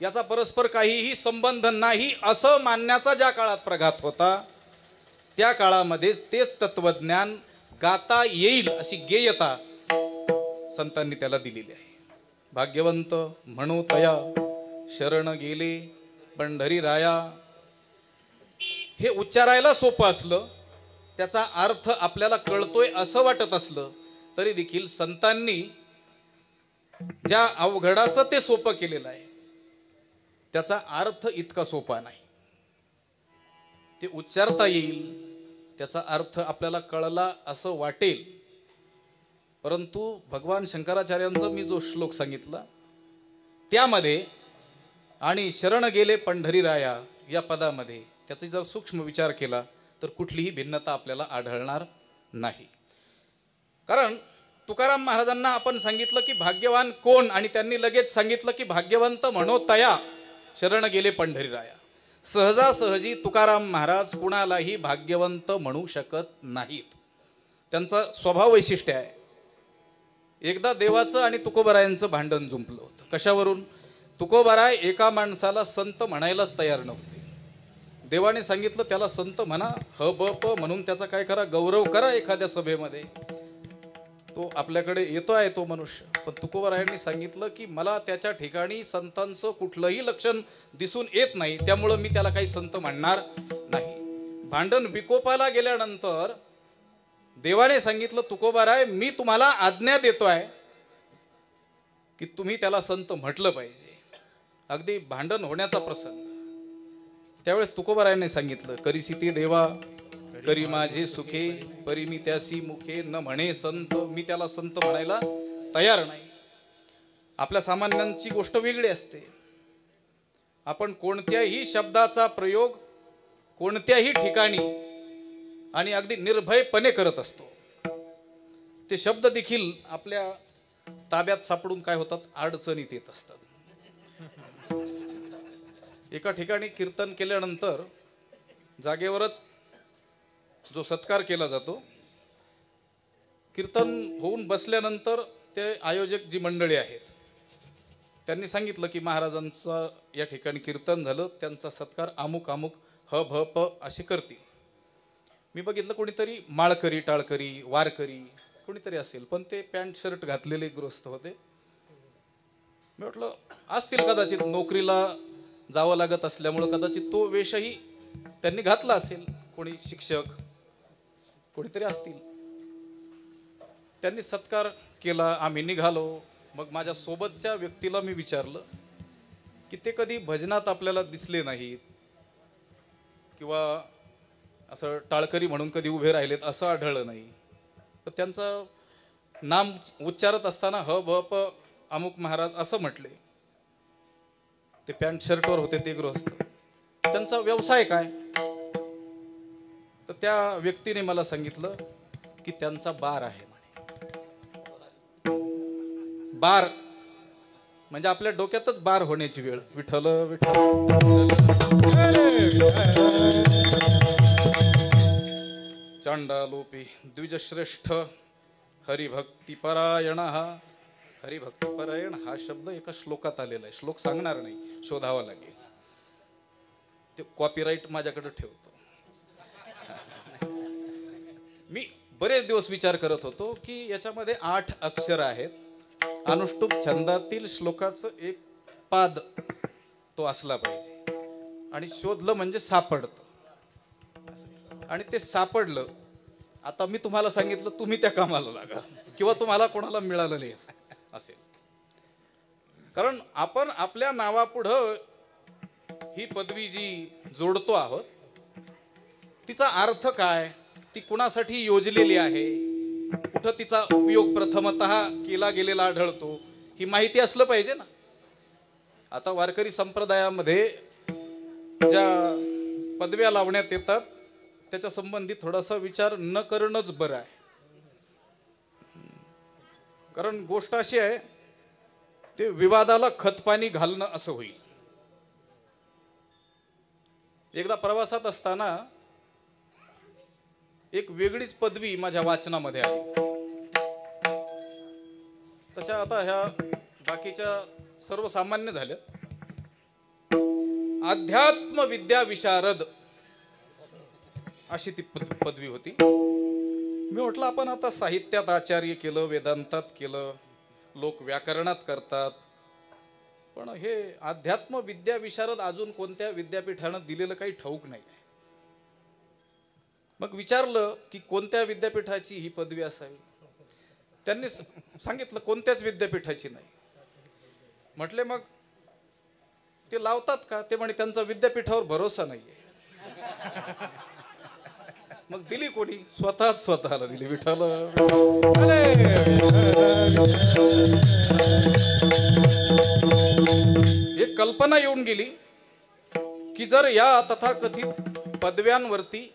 याचा परस्पर काहीही संबंध नाही असं मानण्याचा ज्या काळात प्रघात होता त्या काळामध्ये तेच तत्वज्ञान गाता येईल अशी गेयता संतांनी त्याला दिलेली आहे. भाग्यवंत म्हणू तया शरण गेले पंढरी राया. हे उच्चारायला सोपं असलं, त्याचा अर्थ आपल्याला कळतोय असं वाटत असलं तरी देखील संतांनी ज्या अवघडाचं ते सोपं केलेलं आहे त्याचा अर्थ इतका सोपा नाही. ते उच्चारता येईल, त्याचा अर्थ आपल्याला कळला असं वाटेल, परंतु भगवान शंकराचार्यांचा मी जो श्लोक सांगितला त्यामध्ये आणि शरण गेले पंढरी राया या पदामध्ये त्याचा जर सूक्ष्म विचार केला तर कुठलीही भिन्नता आपल्याला आढळणार नाही. कारण तुकाराम महाराजांना आपण सांगितलं की भाग्यवान कोण, आणि त्यांनी लगेच सांगितलं की भाग्यवंत म्हणो तया शरण गेले पंढरी राया. सहजासहजी तुकाराम महाराज कुणालाही भाग्यवंत म्हणू शकत नाहीत. त्यांचा स्वभाव वैशिष्ट्य आहे. एकदा देवाचं आणि तुकोबारायांचं भांडण जुंपलं होतं. कशावरून? तुकोबाराय एका माणसाला संत म्हणायलाच तयार नव्हते. देवाने सांगितलं त्याला संत म्हणा, ह ब प म्हणून त्याचा काय करा, गौरव करा एखाद्या सभेमध्ये. तो आपल्याकडे येतो आहे तो मनुष्य. पण तुकोबारायांनी सांगितलं की मला त्याच्या ठिकाणी संतांचं कुठलंही लक्षण दिसून येत नाही, त्यामुळं मी त्याला काही संत म्हणणार नाही. भांडण विकोपाला गेल्यानंतर देवाने सांगितलं तुकोबाराय मी तुम्हाला आज्ञा देतोय की तुम्ही त्याला संत म्हटलं पाहिजे. अगदी भांडण होण्याचा प्रसंग. त्यावेळेस तुकोबारायांनी सांगितलं करिसिती देवा करी माझे सुखे परी मी त्यासी मुखे न म्हणे संत. मी त्याला संत म्हणायला तयार नाही. आपल्या सामान्यांची गोष्ट वेगळी असते. आपण कोणत्याही शब्दाचा प्रयोग कोणत्याही ठिकाणी आणि अगदी निर्भयपणे करत असतो. ते शब्द देखील आपल्या ताब्यात सापडून काय होतात, अडचणीत येत असतात. एका ठिकाणी कीर्तन केल्यानंतर जागेवरच जो सत्कार केला जातो, कीर्तन होऊन बसल्यानंतर ते आयोजक जी मंडळी आहेत त्यांनी सांगितलं की महाराजांचं या ठिकाणी कीर्तन झालं, त्यांचा सत्कार अमुक अमुक ह भ प असे करतील. मी बघितलं कोणीतरी माळकरी टाळकरी वारकरी कोणीतरी असेल, पण ते पॅन्ट शर्ट घातलेले गृहस्थ होते. मी म्हटलं असतील कदाचित नोकरीला जावं लागत असल्यामुळं कदाचित तो वेशही त्यांनी घातला असेल. कोणी शिक्षक कोणीतरी असतील. त्यांनी सत्कार केला, आम्ही निघालो. मग माझ्या सोबतच्या व्यक्तीला मी विचारलं की ते कधी भजनात आपल्याला दिसले नाहीत किंवा असं टाळकरी म्हणून कधी उभे राहिलेत असं आढळलं नाही. तर त्यांचं नाम उच्चारत असताना ह भ प अमुक महाराज असं म्हटले. ते पॅन्ट शर्टवर होते ते गृहस्थ. त्यांचा व्यवसाय काय? तर त्या व्यक्तीने मला सांगितलं की त्यांचा बार आहे म्हणे. बार म्हणजे आपल्या डोक्यातच बार होण्याची वेळ. विठ्ठल विठ्ठल चांडालोपी द्विजश्रेष्ठ हरिभक्तिपरायण. हरिभक्तिपरायण हा शब्द एका श्लोकात आलेला आहे. श्लोक सांगणार नाही, शोधावा लागेल. ते कॉपीराईट माझ्याकडे ठेवतो. मी बरेच दिवस विचार करत होतो की याच्यामध्ये 8 अक्षर आहेत. अनुष्टुप छंदातील श्लोकाचं एक पाद तो असला पाहिजे. आणि शोधलं म्हणजे सापडतं. आणि ते सापडलं. आता मी तुम्हाला सांगितलं तुम्ही त्या कामाला लागा किंवा तुम्हाला कोणाला मिळालं नाही असेल. कारण आपण आपल्या नावापुढं ही पदवी जी जोडतो आहोत तिचा अर्थ काय ती कुणासाठी योजलेली आहे, कुठं तिचा उपयोग प्रथमतः केला गेलेला आढळतो, ही माहिती असलं पाहिजे ना. आता वारकरी संप्रदायामध्ये ज्या पदव्या लावण्यात येतात त्याच्या संबंधी थोडासा विचार न करणंच बरं आहे. कारण गोष्ट अशी आहे, ते विवादाला खतपाणी घालणं असं होईल. एकदा प्रवासात असताना एक वेगळीच पदवी माझ्या वाचनामध्ये आली. तशा आता ह्या बाकीच्या सर्वसामान्य झाल्या. अध्यात्म विद्या विशारद अशी ती पदवी होती. मी म्हटलं आपण आता साहित्यात आचार्य केलं, वेदांतात केलं, लोक व्याकरणात करतात, पण हे अध्यात्म विद्या विशारद अजून कोणत्या विद्यापीठानं दिलेलं काही ठाऊक नाही. मग विचारलं की कोणत्या विद्यापीठाची ही पदवी असावी. त्यांनी सांगितलं कोणत्याच विद्यापीठाची नाही. म्हटले मग ते लावतात का? ते म्हणे त्यांचा विद्यापीठावर भरोसा नाहीये. मग दिली कोणी? स्वतःला दिली. विठ्ठल एक कल्पना येऊन गेली की जर या तथाकथित पदव्यांवरती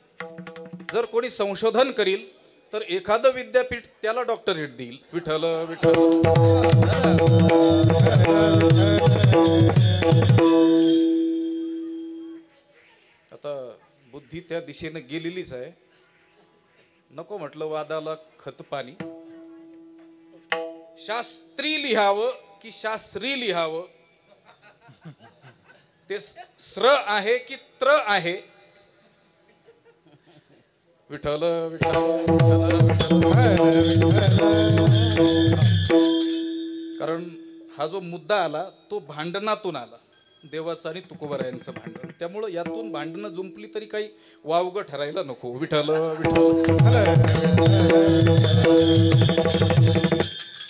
जर कोणी संशोधन करील तर एखादं विद्यापीठ त्याला डॉक्टरेट देईल. विठ्ठल विठ्ठल. आता बुद्धी त्या दिशेने गेलेलीच आहे. नको म्हटलं वादाला खतपाणी. शास्त्री लिहावं की शास्त्री लिहावं, ते स्र आहे की त्र आहे. विठ्ठल विठ्ठल. कारण हा जो मुद्दा आला तो भांडणातून आला, देवाचं आणि तुकोबारायांचं भांडण. त्यामुळं यातून भांडणं जुंपली तरी काही वावगं ठरायला नको. विठ्ठल विठ्ठल.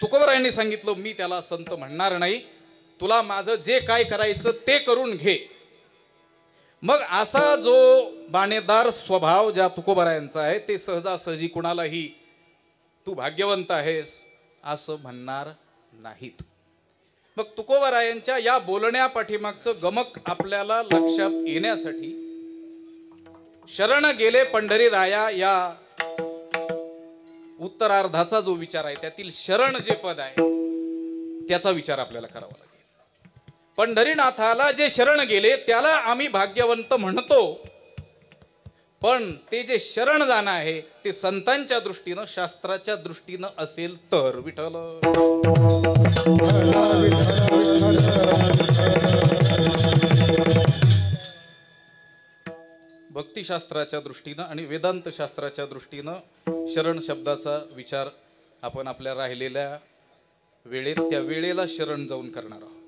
तुकोबारायांनी सांगितलं मी त्याला संत म्हणणार नाही, तुला माझं जे काय करायचं ते करून घे. मग असा जो बाणेदार स्वभाव ज्या तुकोबारायांचा आहे ते सहजासहजी कुणालाही तू भाग्यवंत आहेस असं म्हणणार नाहीत. मग तुकोबारायांच्या या बोलण्या पाठीमागचं गमक आपल्याला लक्षात येण्यासाठी शरण गेले पंढरी राया या उत्तरार्धाचा जो विचार आहे त्यातील शरण जे पद आहे त्याचा विचार आपल्याला करावा लागेल. पंढरीनाथाला जे शरण गेले त्याला आम्ही भाग्यवंत म्हणतो, पण ते जे शरण जाणं आहे ते संतांच्या दृष्टीनं, शास्त्राच्या दृष्टीनं असेल तर. विठ्ठल भक्तिशास्त्राच्या दृष्टीनं आणि वेदांत शास्त्राच्या दृष्टीनं शरण शब्दाचा विचार आपण आपल्या राहिलेल्या वेळेत त्या वेळेला शरण जाऊन करणार आहोत.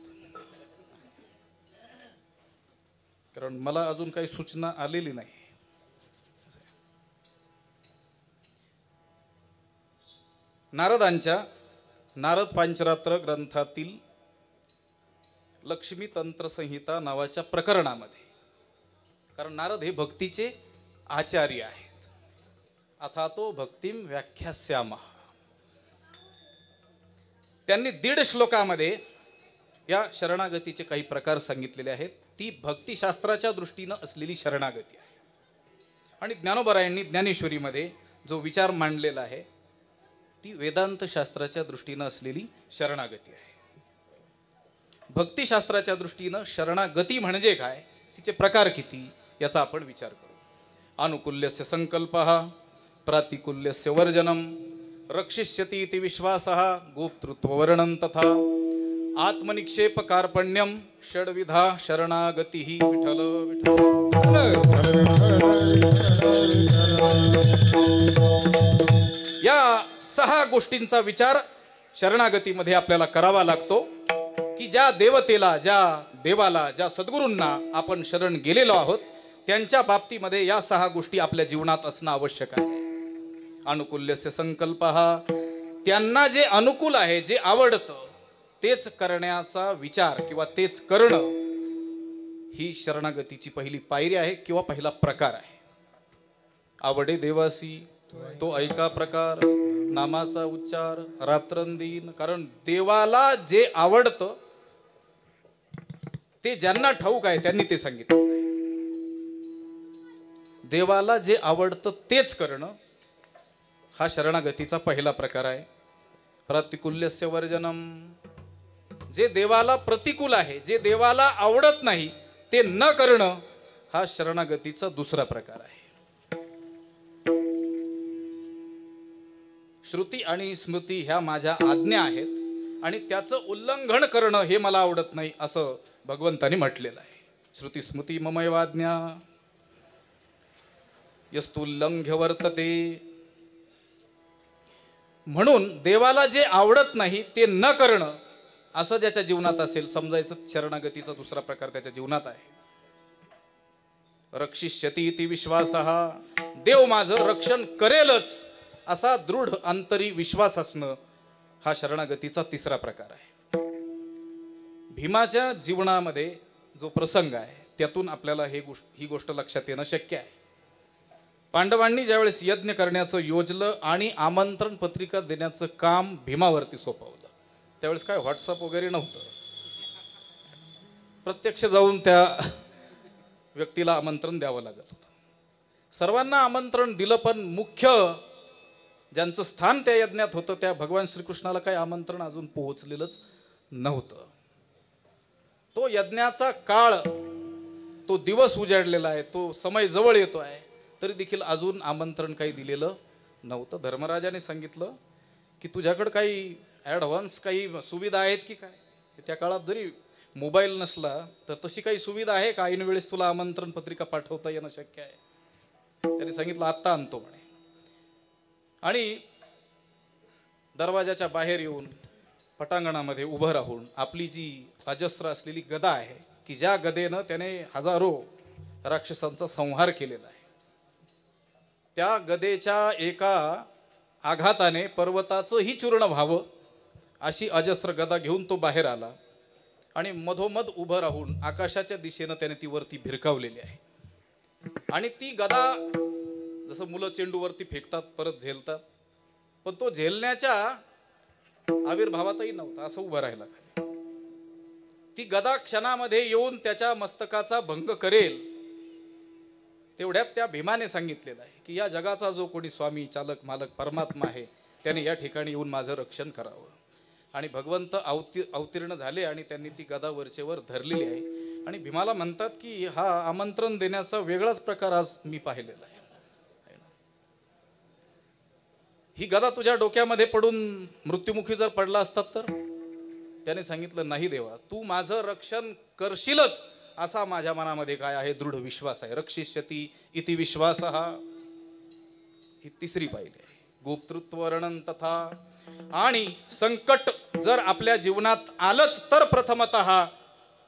कारण मला अजून काही सूचना आलेली नाही. नारदांच्या नारद पांचरात्र ग्रंथातील लक्ष्मी तंत्र संहिता नावाच्या प्रकरणामध्ये, कारण नारद हे भक्तीचे आचार्य आहेत, अथातो भक्तिम व्याख्यास्यामः, त्यांनी 1.5 श्लोकामध्ये या शरणागतीचे काही प्रकार सांगितलेले आहेत. ती भक्तिशास्त्राच्या दृष्टीनं असलेली शरणागती आहे. आणि ज्ञानोबरायांनी ज्ञानेश्वरीमध्ये जो विचार मांडलेला आहे ती वेदांत शास्त्राच्या दृष्टीनं असलेली शरणागती आहे. भक्तिशास्त्राच्या दृष्टीनं शरणागती म्हणजे काय, तिचे प्रकार किती याचा आपण विचार करू. अनुकूल्यस्य संकल्पः, प्रातिकूल्यस्य वर्जनम, रक्षिष्यति इति विश्वासः, गोप्तृत्ववर्णनं तथा आत्मनिक्षेप कार्पण्यम, षड्विधा शरणागतिः. विठ्ठल या 6 गोष्टींचा विचार शरणागतीमध्ये आपल्याला करावा लागतो की ज्या देवतेला, ज्या देवाला, ज्या सद्गुरूंना आपण शरण गेलेलो आहोत त्यांच्या बाबतीमध्ये या 6 गोष्टी आपल्या जीवनात असणं आवश्यक आहे. अनुकूल्यस्य संकल्पः, त्यांना जे अनुकूल आहे, जे आवडतं तेच करण्याचा विचार किंवा तेच करणं ही शरणागतीची पहिली पायरी आहे किंवा पहिला प्रकार आहे. आवडे देवासी तो ऐका प्रकार नामाचा उच्चार रात्रंदिन. कारण देवाला जे आवडतं ते ज्यांना ठाऊक आहे त्यांनी ते सांगितलं. देवाला जे आवडतं तेच करणं हा शरणागतीचा पहिला प्रकार आहे. प्रतिकूल्यस्य वर्जनम. जे देवाला प्रतिकूल आहे, जे देवाला आवडत नाही ते न करणं हा शरणागतीचा दुसरा प्रकार आहे. श्रुती आणि स्मृती ह्या माझ्या आज्ञा आहेत आणि त्याचं उल्लंघन करणं हे मला आवडत नाही असं भगवंतानी म्हटलेलं आहे. श्रुती स्मृती ममैवाज्ञा यस्तुल्लंघ्य वर्तते. म्हणून देवाला जे आवडत नाही ते न करणं असं ज्याच्या जीवनात असेल समजायचं शरणागतीचा दुसरा प्रकार त्याच्या जीवनात आहे. रक्षिष्यती इति विश्वासः. देव माझं रक्षण करेलच असा दृढ अंतरी विश्वास असणं हा शरणागतीचा तिसरा प्रकार आहे. भीमाच्या जीवनामध्ये जो प्रसंग आहे त्यातून आपल्याला ही गोष्ट लक्षात येणं शक्य आहे. पांडवांनी ज्यावेळेस यज्ञ करण्याचं योजलं आणि आमंत्रण पत्रिका देण्याचं काम भीमावरती सोपवलं त्यावेळेस काय व्हॉट्सअप वगैरे नव्हतं. प्रत्यक्ष जाऊन त्या व्यक्तीला आमंत्रण द्यावं लागत होतं. सर्वांना आमंत्रण दिलं पण मुख्य ज्यांचं स्थान त्या यज्ञात होतं त्या भगवान श्रीकृष्णाला काही आमंत्रण अजून पोहोचलेलंच नव्हतं. तो यज्ञाचा काळ, तो दिवस उजाडलेला आहे, तो समय जवळ येतो आहे तरी देखील अजून आमंत्रण काही दिलेलं नव्हतं. धर्मराजाने सांगितलं की तुझ्याकडं काही ॲडव्हान्स काही सुविधा आहेत की काय. त्या काळात जरी मोबाईल नसला तर तशी काही सुविधा आहे का, ऐन वेळेस तुला आमंत्रण पत्रिका पाठवता येणं शक्य आहे. त्याने सांगितलं आत्ता आणतो म्हणे. आणि दरवाजाच्या बाहेर येऊन पटांगणामध्ये उभं राहून आपली जी अजस्त्र असलेली गदा आहे की ज्या गदेनं त्याने हजारो राक्षसांचा संहार केलेला आहे त्या गदेच्या एका आघाताने पर्वताचंही चूर्ण व्हावं अशी अजस्त्र गदा घेऊन तो बाहेर आला आणि मधोमध उभं राहून आकाशाच्या दिशेनं त्याने ती वरती भिरकावलेली आहे. आणि ती गदा जसं मुलं चेंडूवरती फेकतात परत झेलतात पण तो झेलण्याच्या आविर्भावातही नव्हता, असं उभं राहिला. ती गदा क्षणामध्ये येऊन त्याच्या मस्तकाचा भंग करेल तेवढ्यात त्या भीमाने सांगितलेलं आहे की या जगाचा जो कोणी स्वामी चालक मालक परमात्मा आहे त्याने या ठिकाणी येऊन माझं रक्षण करावं. आणि भगवंत अवतीर्ण झाले आणि त्यांनी ती गदा वरचेवर धरलेली आहे. आणि भीमाला म्हणतात की हा आमंत्रण देण्याचा वेगळाच प्रकार आज मी पाहिलेला आहे. ही गदा तुझ्या डोक्यामध्ये पडून मृत्युमुखी जर पडला असतात तर. त्याने सांगितलं नाही देवा, तू माझं रक्षण करशीलच असा माझ्या मनामध्ये काय आहे, दृढ विश्वास आहे. रक्षिष्यती इति विश्वासः ही तिसरी पाहिली आहे. गोप्तृत्व वर्णन तथा. आणि संकट जर आपल्या जीवनात आलंच तर प्रथमतः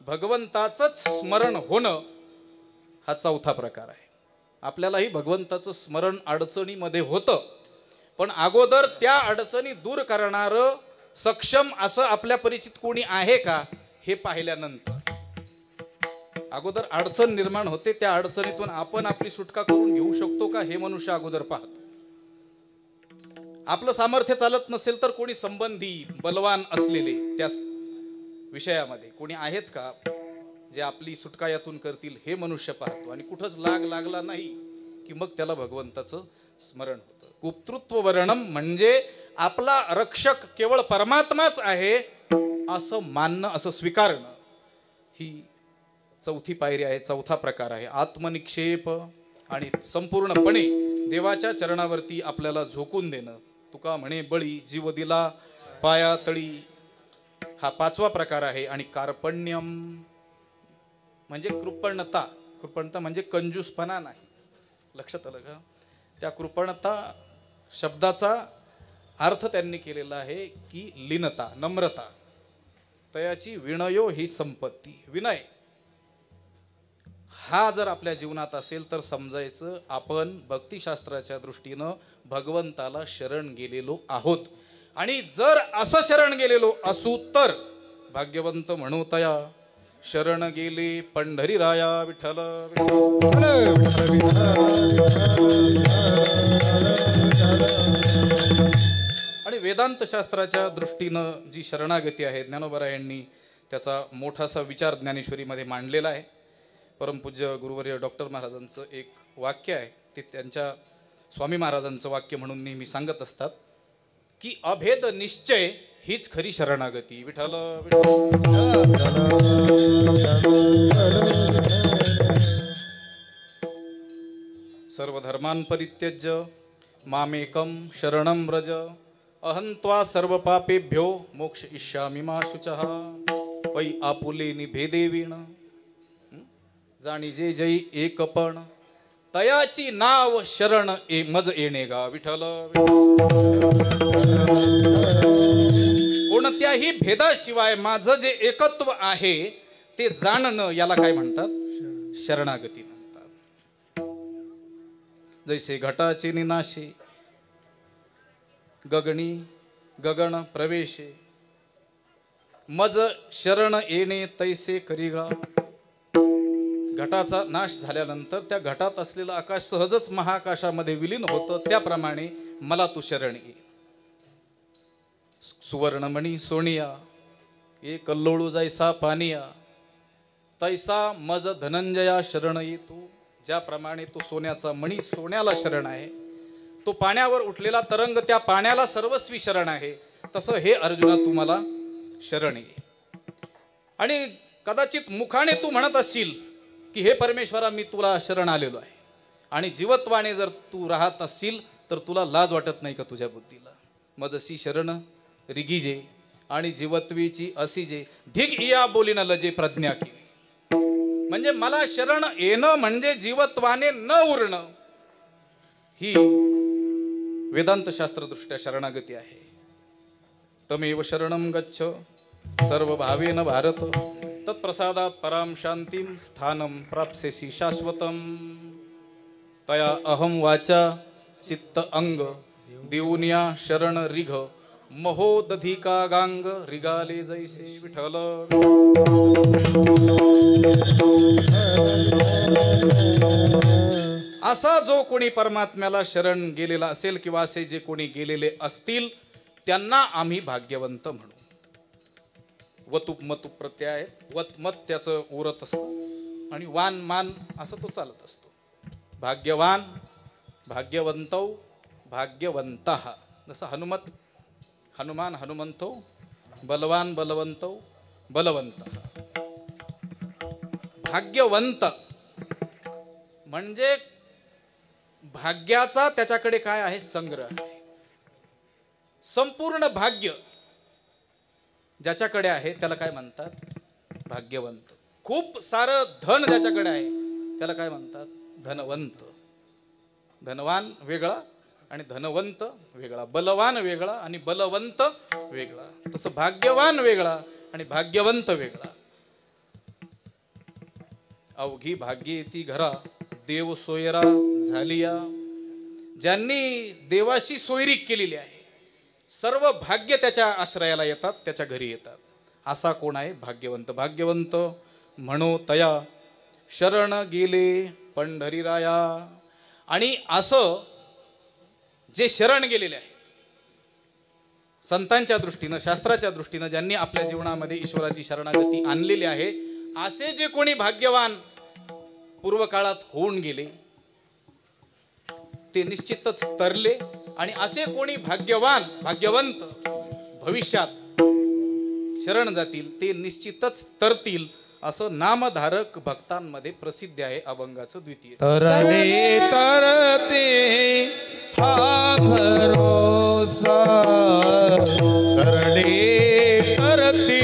भगवंताचंच स्मरण होणं हा चौथा प्रकार आहे. आपल्यालाही भगवंताचं स्मरण अडचणीमध्ये होतं पण अगोदर त्या अडचणी दूर करणारं सक्षम असं आपल्या परिचित कोणी आहे का हे पाहिल्यानंतर अगोदर अडचण निर्माण होते. त्या अडचणीतून आपण आपली सुटका करून घेऊ शकतो का हे मनुष्य अगोदर पाहतो. आपलं सामर्थ्य चालत नसेल तर कोणी संबंधी बलवान असलेले त्या विषयामध्ये कोणी आहेत का जे आपली सुटका यातून करतील हे मनुष्य पाहतो. आणि कुठंच लागला नाही की मग त्याला भगवंताचं स्मरण होतं. गुप्तृत्व वर्णम म्हणजे आपला रक्षक केवळ परमात्माच आहे असं मानणं, असं स्वीकारणं ही चौथी पायरी आहे, चौथा प्रकार आहे. आत्मनिक्षेप आणि संपूर्णपणे देवाच्या चरणावरती आपल्याला झोकून देणं. तुका म्हणे बळी जीव दिला पाया तळी हा पाचवा प्रकार आहे. आणि कार्पण्यम म्हणजे कृपणता. कृपणता म्हणजे कंजूसपणा नाही. लक्षात आलं का. त्या कृपणता शब्दाचा अर्थ त्यांनी केलेला आहे की लीनता, नम्रता. तयाची विनयो ही संपत्ती. विनय हा जर आपल्या जीवनात असेल तर समजायचं आपण भक्तिशास्त्राच्या दृष्टीनं भगवंताला शरण गेलेलो आहोत. आणि जर असं शरण गेलेलो असू तर भाग्यवंत म्हणू तया शरण गेले पंढरी राया विठ्ठल. आणि वेदांत शास्त्राच्या दृष्टीनं जी शरणागती आहे ज्ञानोबरायांनी त्याचा मोठासा विचार ज्ञानेश्वरीमध्ये मांडलेला आहे. परमपूज्य गुरुवर्य डॉक्टर महाराजांचं एक वाक्य आहे, ते त्यांच्या स्वामी महाराजांचं वाक्य म्हणून नेहमी सांगत असतात की अभेद निश्चय हीच खरी शरणागती. विठ्ठल सर्व धर्मान् परित्यज्य मामेकं शरणं व्रज अहं त्वा सर्व पापेभ्यो मोक्षयिष्यामि मा शुचः. पै आपुले निभेदे वीण जाणी जे जई एकपण तयाची नाव शरण मज येणे गा. विठ्ठल कोणत्याही भेदाशिवाय माझं जे एकत्व आहे ते जाणणं याला काय म्हणतात? शरणागती म्हणतात. जैसे घटाचे निनाशे गगनी गगन प्रवेशे मज शरण येणे तैसे करीगा. घटाचा नाश झाल्यानंतर त्या घटात असलेलं आकाश सहजच महाआकाशामध्ये विलीन होतं, त्याप्रमाणे मला तू शरण ये. सुवर्णमणी सोनिया ये कल्लोळू जैसा पानिया तैसा मज धनंजया शरण ये तू. ज्याप्रमाणे तो सोन्याचा मणी सोन्याला शरण आहे, तो पाण्यावर उठलेला तरंग त्या पाण्याला सर्वस्वी शरण आहे, तसं हे अर्जुना तू मला शरण ये. आणि कदाचित मुखाने तू म्हणत असशील की हे परमेश्वरा मी तुला शरण आलेलो आहे, आणि जीवत्वाने जर तू राहत असशील तर तुला लाज वाटत नाही का तुझ्या बुद्धीला? मजसी शरण रिगीजे आणि जीवत्वीची असीजे धिग इया बोलीन लजे प्रज्ञा की. म्हणजे मला शरण येणं म्हणजे जीवत्वाने न उरणं, ही वेदांत शास्त्रदृष्ट्या शरणागती आहे. तमेव शरणं गच्छ सर्व भावेन भारत तत्प्रसादात पराम शांतीम स्थानं प्राप्स्यसि शाश्वतम. तया अहम वाचा चित्त अंग देऊनिया शरण रिघ महोदधिका गांग रिगाले जैसे. विठ्ठल असा जो कोणी परमात्म्याला शरण गेलेला असेल किंवा असे जे कोणी गेलेले असतील त्यांना आम्ही भाग्यवंत म्हणू. वतुप मतुप प्रत्यय आहे, वत मत त्याचं उरत असतं आणि वान मान असं तो चालत असतो. भाग्यवान भाग्यवंतौ भाग्यवंतः. जसं हनुमत हनुमान हनुमंतो बलवान बलवंतौ बलवंतः. भाग्यवंत म्हणजे भाग्याचा त्याच्याकडे काय आहे? संग्रह आहे. संपूर्ण भाग्य ज्याच्याकडे आहे त्याला काय म्हणतात? भाग्यवंत. खूप सारं धन ज्याच्याकडे आहे त्याला काय म्हणतात? धनवंत. धनवान वेगळा आणि धनवंत वेगळा, बलवान वेगळा आणि बलवंत वेगळा. तसं भाग्यवान वेगळा आणि भाग्यवंत वेगळा. अवघी भाग्ये ती घरा देव सोयरा झालिया. ज्यांनी देवाशी सोयरीक केलेली आहे, सर्व भाग्य त्याच्या आश्रयाला येतात, त्याच्या घरी येतात. असा कोण आहे? भाग्यवंत. भाग्यवंत म्हणो तया शरण गेले पंढरीराया. आणि असं जे शरण गेलेले आहेत संतांच्या दृष्टीनं शास्त्राच्या दृष्टीनं, ज्यांनी आपल्या जीवनामध्ये ईश्वराची शरणागती आणलेली आहे, असे जे कोणी भाग्यवान पूर्वकाळात होऊन गेले ते निश्चितच तरले, आणि असे कोणी भाग्यवान भाग्यवंत भविष्यात शरण जातील ते निश्चितच तरतील, असं नामधारक भक्तांमध्ये प्रसिद्ध आहे अभंगाचं द्वितीय. तरणे तरते हा भरोसा, तरणे तरते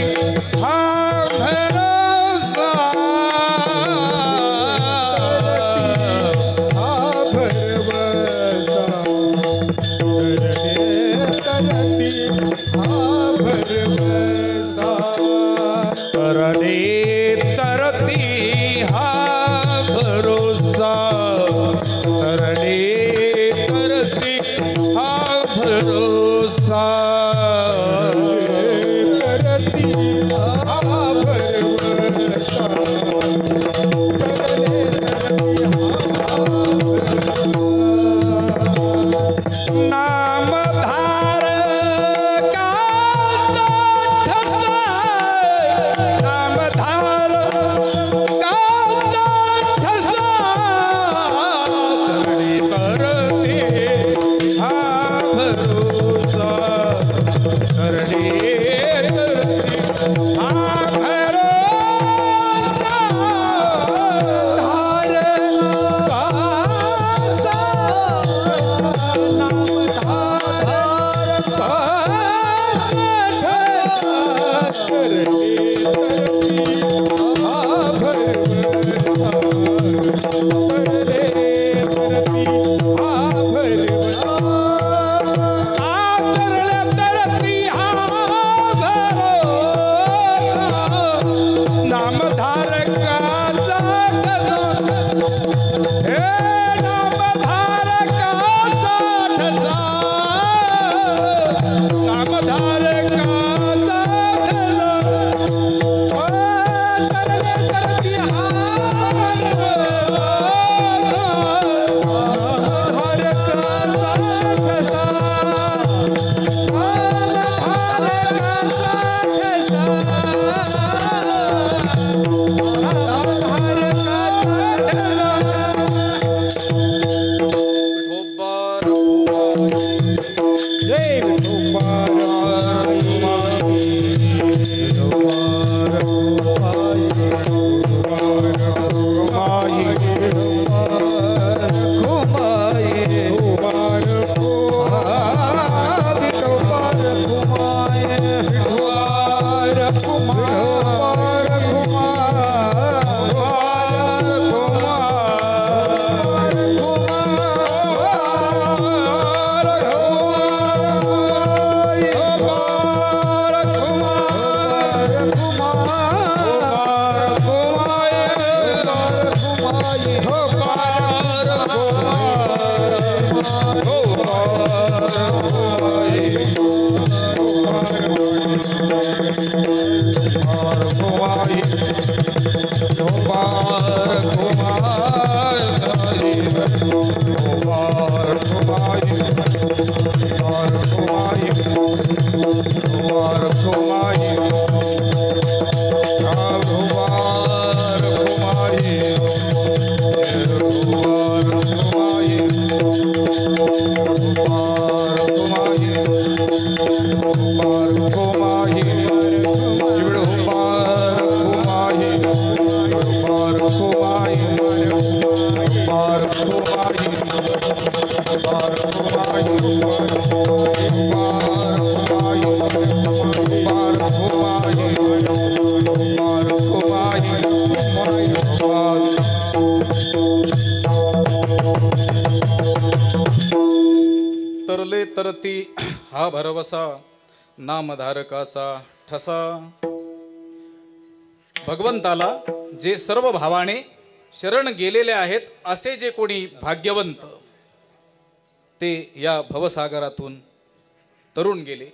हा भरोसा, हा भरवसा, तरणे तरती हा भरोसा, तरणे तरती हा भरोसा, तरती हा भरोसा, नामधार जय विठोबार तरले तरती हा भरवसा नामधारकाचा ठसा. भगवंताला जे सर्व भावाने शरण गेलेले आहेत असे जे कोणी भाग्यवंत ते या भवसागरातून तरुण गेले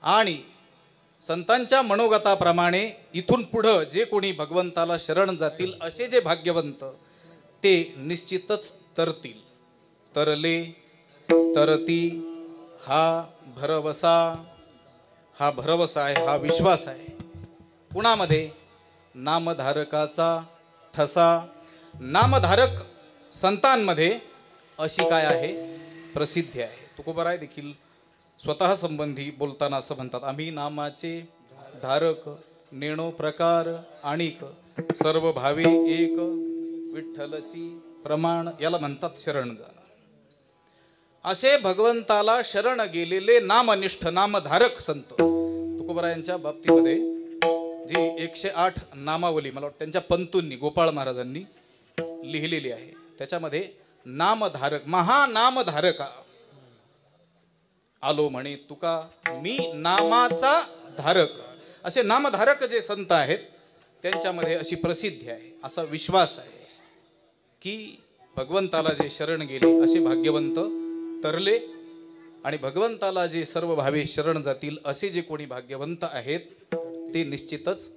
आणि संतांच्या मनोगताप्रमाणे इथून पुढं जे कोणी भगवंताला शरण जातील असे जे भाग्यवंत ते निश्चितच तरतील. तरले तरती हा भरवसा, हा भरवसा आहे, हा विश्वास आहे. कुणामध्ये? नामधारकाचा ठसा. नामधारक संतांमध्ये अशी काय आहे? प्रसिद्धी आहे. तुकोबराय देखील स्वतः संबंधी बोलताना असं म्हणतात, आम्ही नामाचे धारक नेणो प्रकार आणिक सर्व भावे एक विठ्ठलची प्रमाण. याला म्हणतात शरण जाणं. असे भगवंताला शरण गेलेले नामनिष्ठ नामधारक संत तुकोबरायांच्या बाबतीमध्ये जी 108 नामावली मला वाटतं त्यांच्या पंतूंनी गोपाळ महाराजांनी लिहिलेली आहे. त्याच्यामध्ये नामधारक महानामधारका आलो म्हणे तुका मी नामाचा धारक, असे नामधारक जे संत आहेत त्यांच्यामध्ये अशी प्रसिद्धी आहे, असा विश्वास आहे की भगवंताला जे शरण गेले असे भाग्यवंत तरले आणि भगवंताला जे सर्व भावे शरण जातील असे जे कोणी भाग्यवंत आहेत ते निश्चितच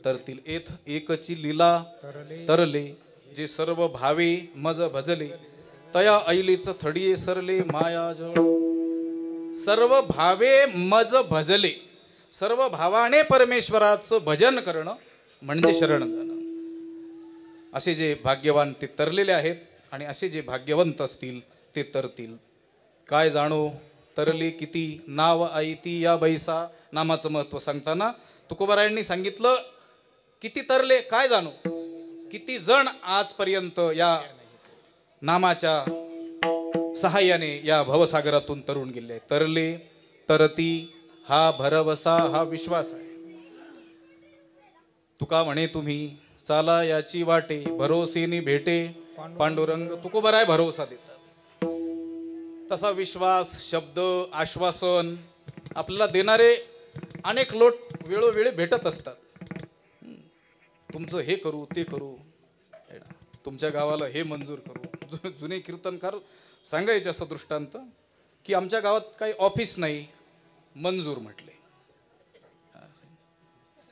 तरतील. एथ एकची लीला तरले जे सर्व भावे मज भजले तया ऐलीच थडिये सरले माया जळ. सर्व भावे मज भजले, सर्व भावाने परमेश्वराचं भजन करणं म्हणजे शरण जाणं. असे जे भाग्यवान ते तरलेले आहेत आणि असे जे भाग्यवंत असतील ते तरतील. काय जाणो तरली किती नाव ऐती या बैसा. नामाचं महत्व सांगताना तुकोबारायांनी सांगितलं किती तरले, काय जाणो किती जण आजपर्यंत या नामाच्या सहाय्याने या भवसागरातून तरुण गेले. तरले तरती हा भरवसा, हा विश्वास आहे. तुका म्हणे तुम्ही चाला याची वाटे भरोसेनी भेटे पांडुरंग. तुकोबराय भरोसा देतात. तसा विश्वास शब्द आश्वासन आपल्याला देणारे अनेक लोक वेळोवेळी भेटत असतात. तुमचं हे करू ते करू, तुमच्या गावाला हे मंजूर करू. जुने कीर्तनकार सांगायचे असं दृष्टांत की आमच्या गावात काही ऑफिस नाही, मंजूर म्हटले.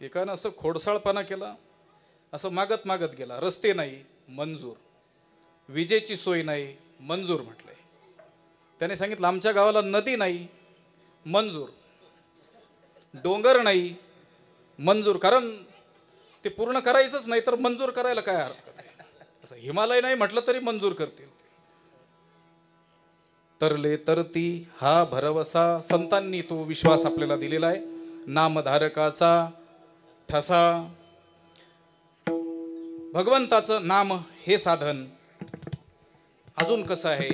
एकानं असं खोडसाळपणा केला, असं मागत मागत गेला. रस्ते नाही, मंजूर. विजेची सोय नाही, मंजूर म्हटले. त्याने सांगितलं आमच्या गावाला नदी नाही, मंजूर. डोंगर नाही, मंजूर. कारण ते पूर्ण करायचंच नाही तर मंजूर करायला काय हरकत आहे. असं हिमालय नाही म्हटलं तरी मंजूर करतील. तरले तरती हा भरवसा. संतांनी तो विश्वास आपल्याला दिलेला आहे. नामधारकाचा ठसा. भगवंताचं नाम हे साधन अजून कसं आहे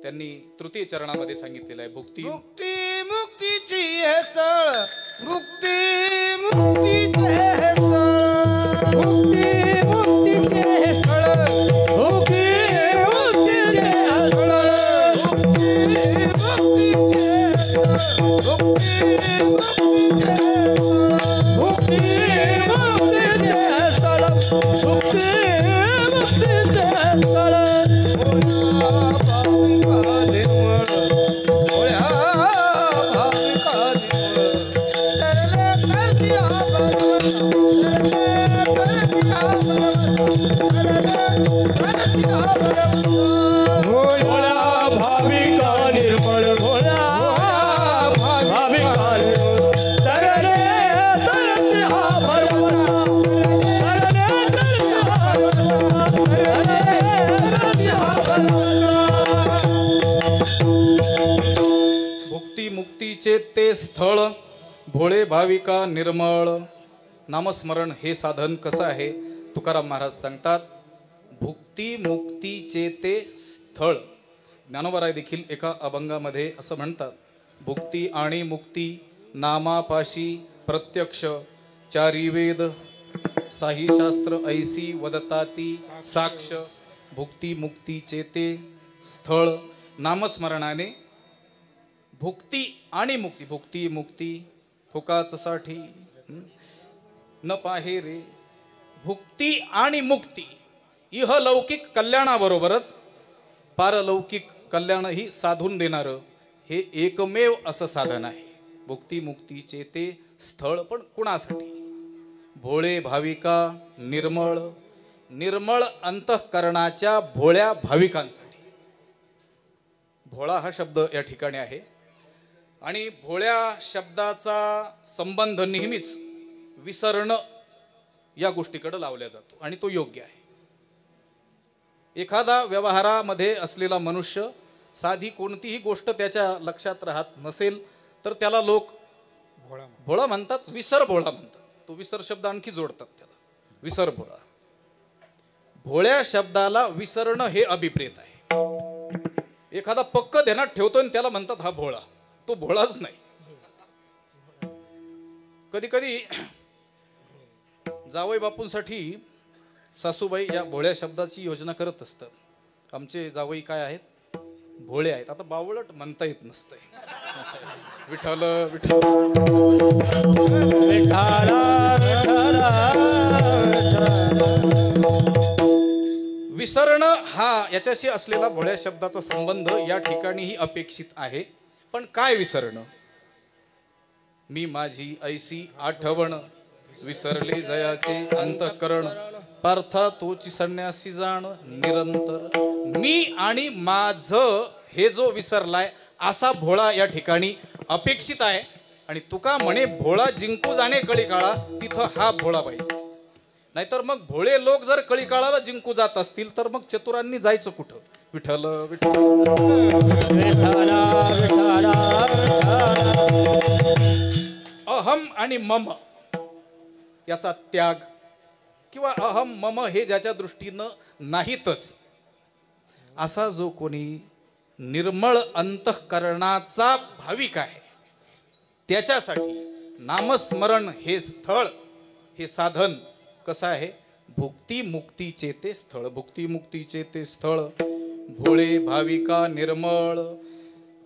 त्यांनी तृतीय चरणामध्ये सांगितलेलं आहे. भुक्ती मुक्ती मुक्तीची हे स्थळ, मुक्ती मुक्तीचे हे स्थळ, मुक्ती मुक्तीचे हे स्थळ, मुक्ती मुक्तीचे हे स्थळ, मुक्ती मुक्तीचे हे स्थळ, मुक्ती मुक्तीचे हे स्थळ, भोळा भाविका निर्मळ, भोळा भाविका तरणे तरते हा भरवसा, तरणे तरते हा भरवसा, तरणे तरते हा भरवसा. भुक्ती मुक्तीचे ते स्थळ, भोळे भाविका निर्मळ. नामस्मरण हे साधन कसं आहे तुकाराम महाराज सांगतात. भुक्ती मुक्तीचे ते स्थळ. ज्ञानोबराय देखील एका अभंगामध्ये असं म्हणतात. भुक्ती आणि मुक्ती नामापाशी प्रत्यक्ष, चारी वेद साही शास्त्र ऐसी वदताती साक्ष. भुक्ती मुक्तीचे ते स्थळ. नामस्मरणाने भुक्ती आणि मुक्ती, भुक्ती मुक्ती फुकाच साठी न पाहे रे. भुक्ती आणि मुक्ती इहलौकिक कल्याणाबरोबरच पारलौकिक कल्याणही साधून देणारं हे एकमेव असं साधन आहे. भुक्ती मुक्तीचे ते स्थळ. पण कुणासाठी? भोळे भाविका निर्मळ, निर्मळ अंतःकरणाच्या भोळ्या भाविकांसाठी. भोळा हा शब्द या ठिकाणी आहे आणि भोळ्या शब्दाचा संबंध नेहमीच विसरणं या गोष्टीकडे लावला जातो आणि तो योग्य आहे. एखादा व्यवहारामध्ये असलेला मनुष्य साधी कोणतीही गोष्ट त्याच्या लक्षात राहत नसेल तर त्याला लोक भोळा म्हणतात, विसर भोळा म्हणतात. तो विसर शब्द आणखी जोडतात त्याला, विसर भोळा. भोळ्या शब्दाला विसरणं हे अभिप्रेत आहे. एखादा पक्क ध्यानात ठेवतो आणि त्याला म्हणतात हा भोळा. तो भोळाच नाही. कधी कधी जावई बापूंसाठी सासूबाई या भोळ्या शब्दाची योजना करत असतात. आमचे जावई काय आहेत? भोळे आहेत. आता बावळट म्हणता येत नसतंय. विठ्ठल विठ्ठल विसरणं हा याच्याशी असलेला भोळ्या शब्दाचा संबंध या ठिकाणीही अपेक्षित आहे. पण काय विसरणं? मी माझी ऐसी आठवण, विसरले जयाचे अंतःकरण, पार्था तोची संन्यासी जाण निरंतर. मी आणि माझं हे जो विसरलाय असा भोळा या ठिकाणी अपेक्षित आहे. आणि तुका म्हणे भोळा जिंकू जाणे कळी काळा, तिथं हा भोळा पाहिजे. नाहीतर मग भोळे लोक जर कळी काळाला जिंकू जात असतील तर मग चतुरांनी जायचं कुठं? विठ्ठल अहम आणि मम याचा त्याग किंवा अहम मम हे ज्याच्या दृष्टीनं नाहीतच असा जो कोणी निर्मळ अंतःकरणाचा भाविक आहे त्याच्यासाठी नामस्मरण हे स्थळ, हे साधन कसं आहे? भुक्ती मुक्तीचे ते स्थळ. भुक्ती मुक्तीचे ते स्थळ. भोळे भाविका निर्मळ.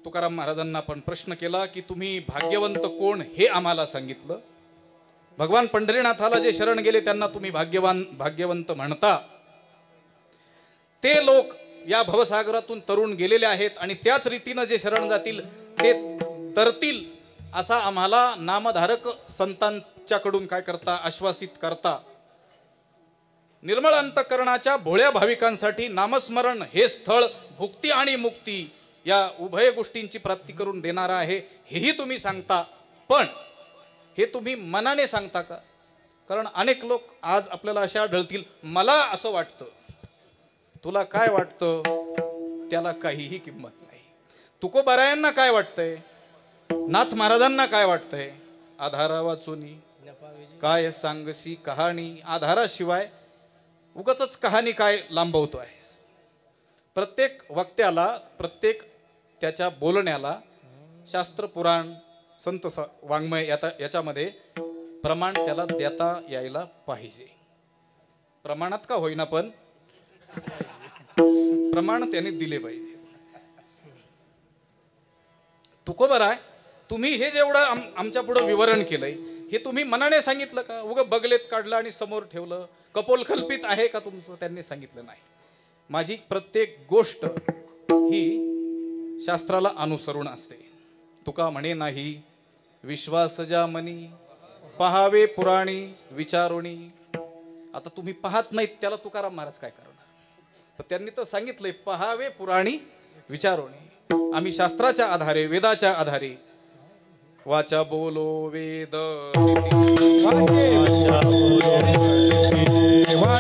तुकाराम महाराजांना आपण प्रश्न केला की तुम्ही भाग्यवंत कोण हे आम्हाला सांगितलं. भगवान पंढरीनाथाला जे शरण गेले त्यांना तुम्ही भाग्यवंत म्हणता. ते लोक या भवसागरातून तरुण गेलेले आहेत आणि त्याच रीतीनं जे शरण जातील ते तरतील असा आम्हाला नामधारक संतांच्याकडून काय करता? आश्वासित करता. निर्मळ अंतःकरणाच्या भोळ्या भाविकांसाठी नामस्मरण हे स्थळ भुक्ती आणि मुक्ती या उभय गोष्टींची प्राप्ती करून देणारा आहे हेही तुम्ही सांगता. पण हे तुम्ही मनाने सांगता का? कारण अनेक लोक आज आपल्याला अशा आढळतील, मला असं वाटतं. तुला काय वाटतं त्याला काहीही किंमत नाही. तुकोबारायांना काय वाटतंय, नाथ महाराजांना काय वाटतंय, आधारा वाचुनी काय सांगशी कहाणी, आधाराशिवाय उगाचच कहाणी काय लांबवतो आहेस. प्रत्येक वक्त्याला, प्रत्येक त्याच्या बोलण्याला शास्त्र पुराण संत वाङ्मय याच्यामध्ये प्रमाण त्याला देता यायला पाहिजे. प्रमाणात का होईना पण प्रमाण त्याने दिले पाहिजे. तुकोबाराय, तुम्ही हे जेवढं आमच्या पुढे विवरण केलंय हे तुम्ही मनाने सांगितलं का, उगा बगलेत काढलं आणि समोर ठेवलं, कपोल कल्पित आहे का तुमचं, त्यांनी सांगितलं नाही. माझी प्रत्येक गोष्ट ही शास्त्राला अनुसरून असते. तुका म्हणे नाही विश्वास ज्या मनी, पहावे पुराणी विचारोणी. आता तुम्ही पाहत नाहीत त्याला तुकाराम महाराज काय करणार, तर त्यांनी तर सांगितलंय पहावे पुराणी विचारोणी. आम्ही शास्त्राच्या आधारे, वेदाच्या आधारे, वाचा बोलो वेद वाचे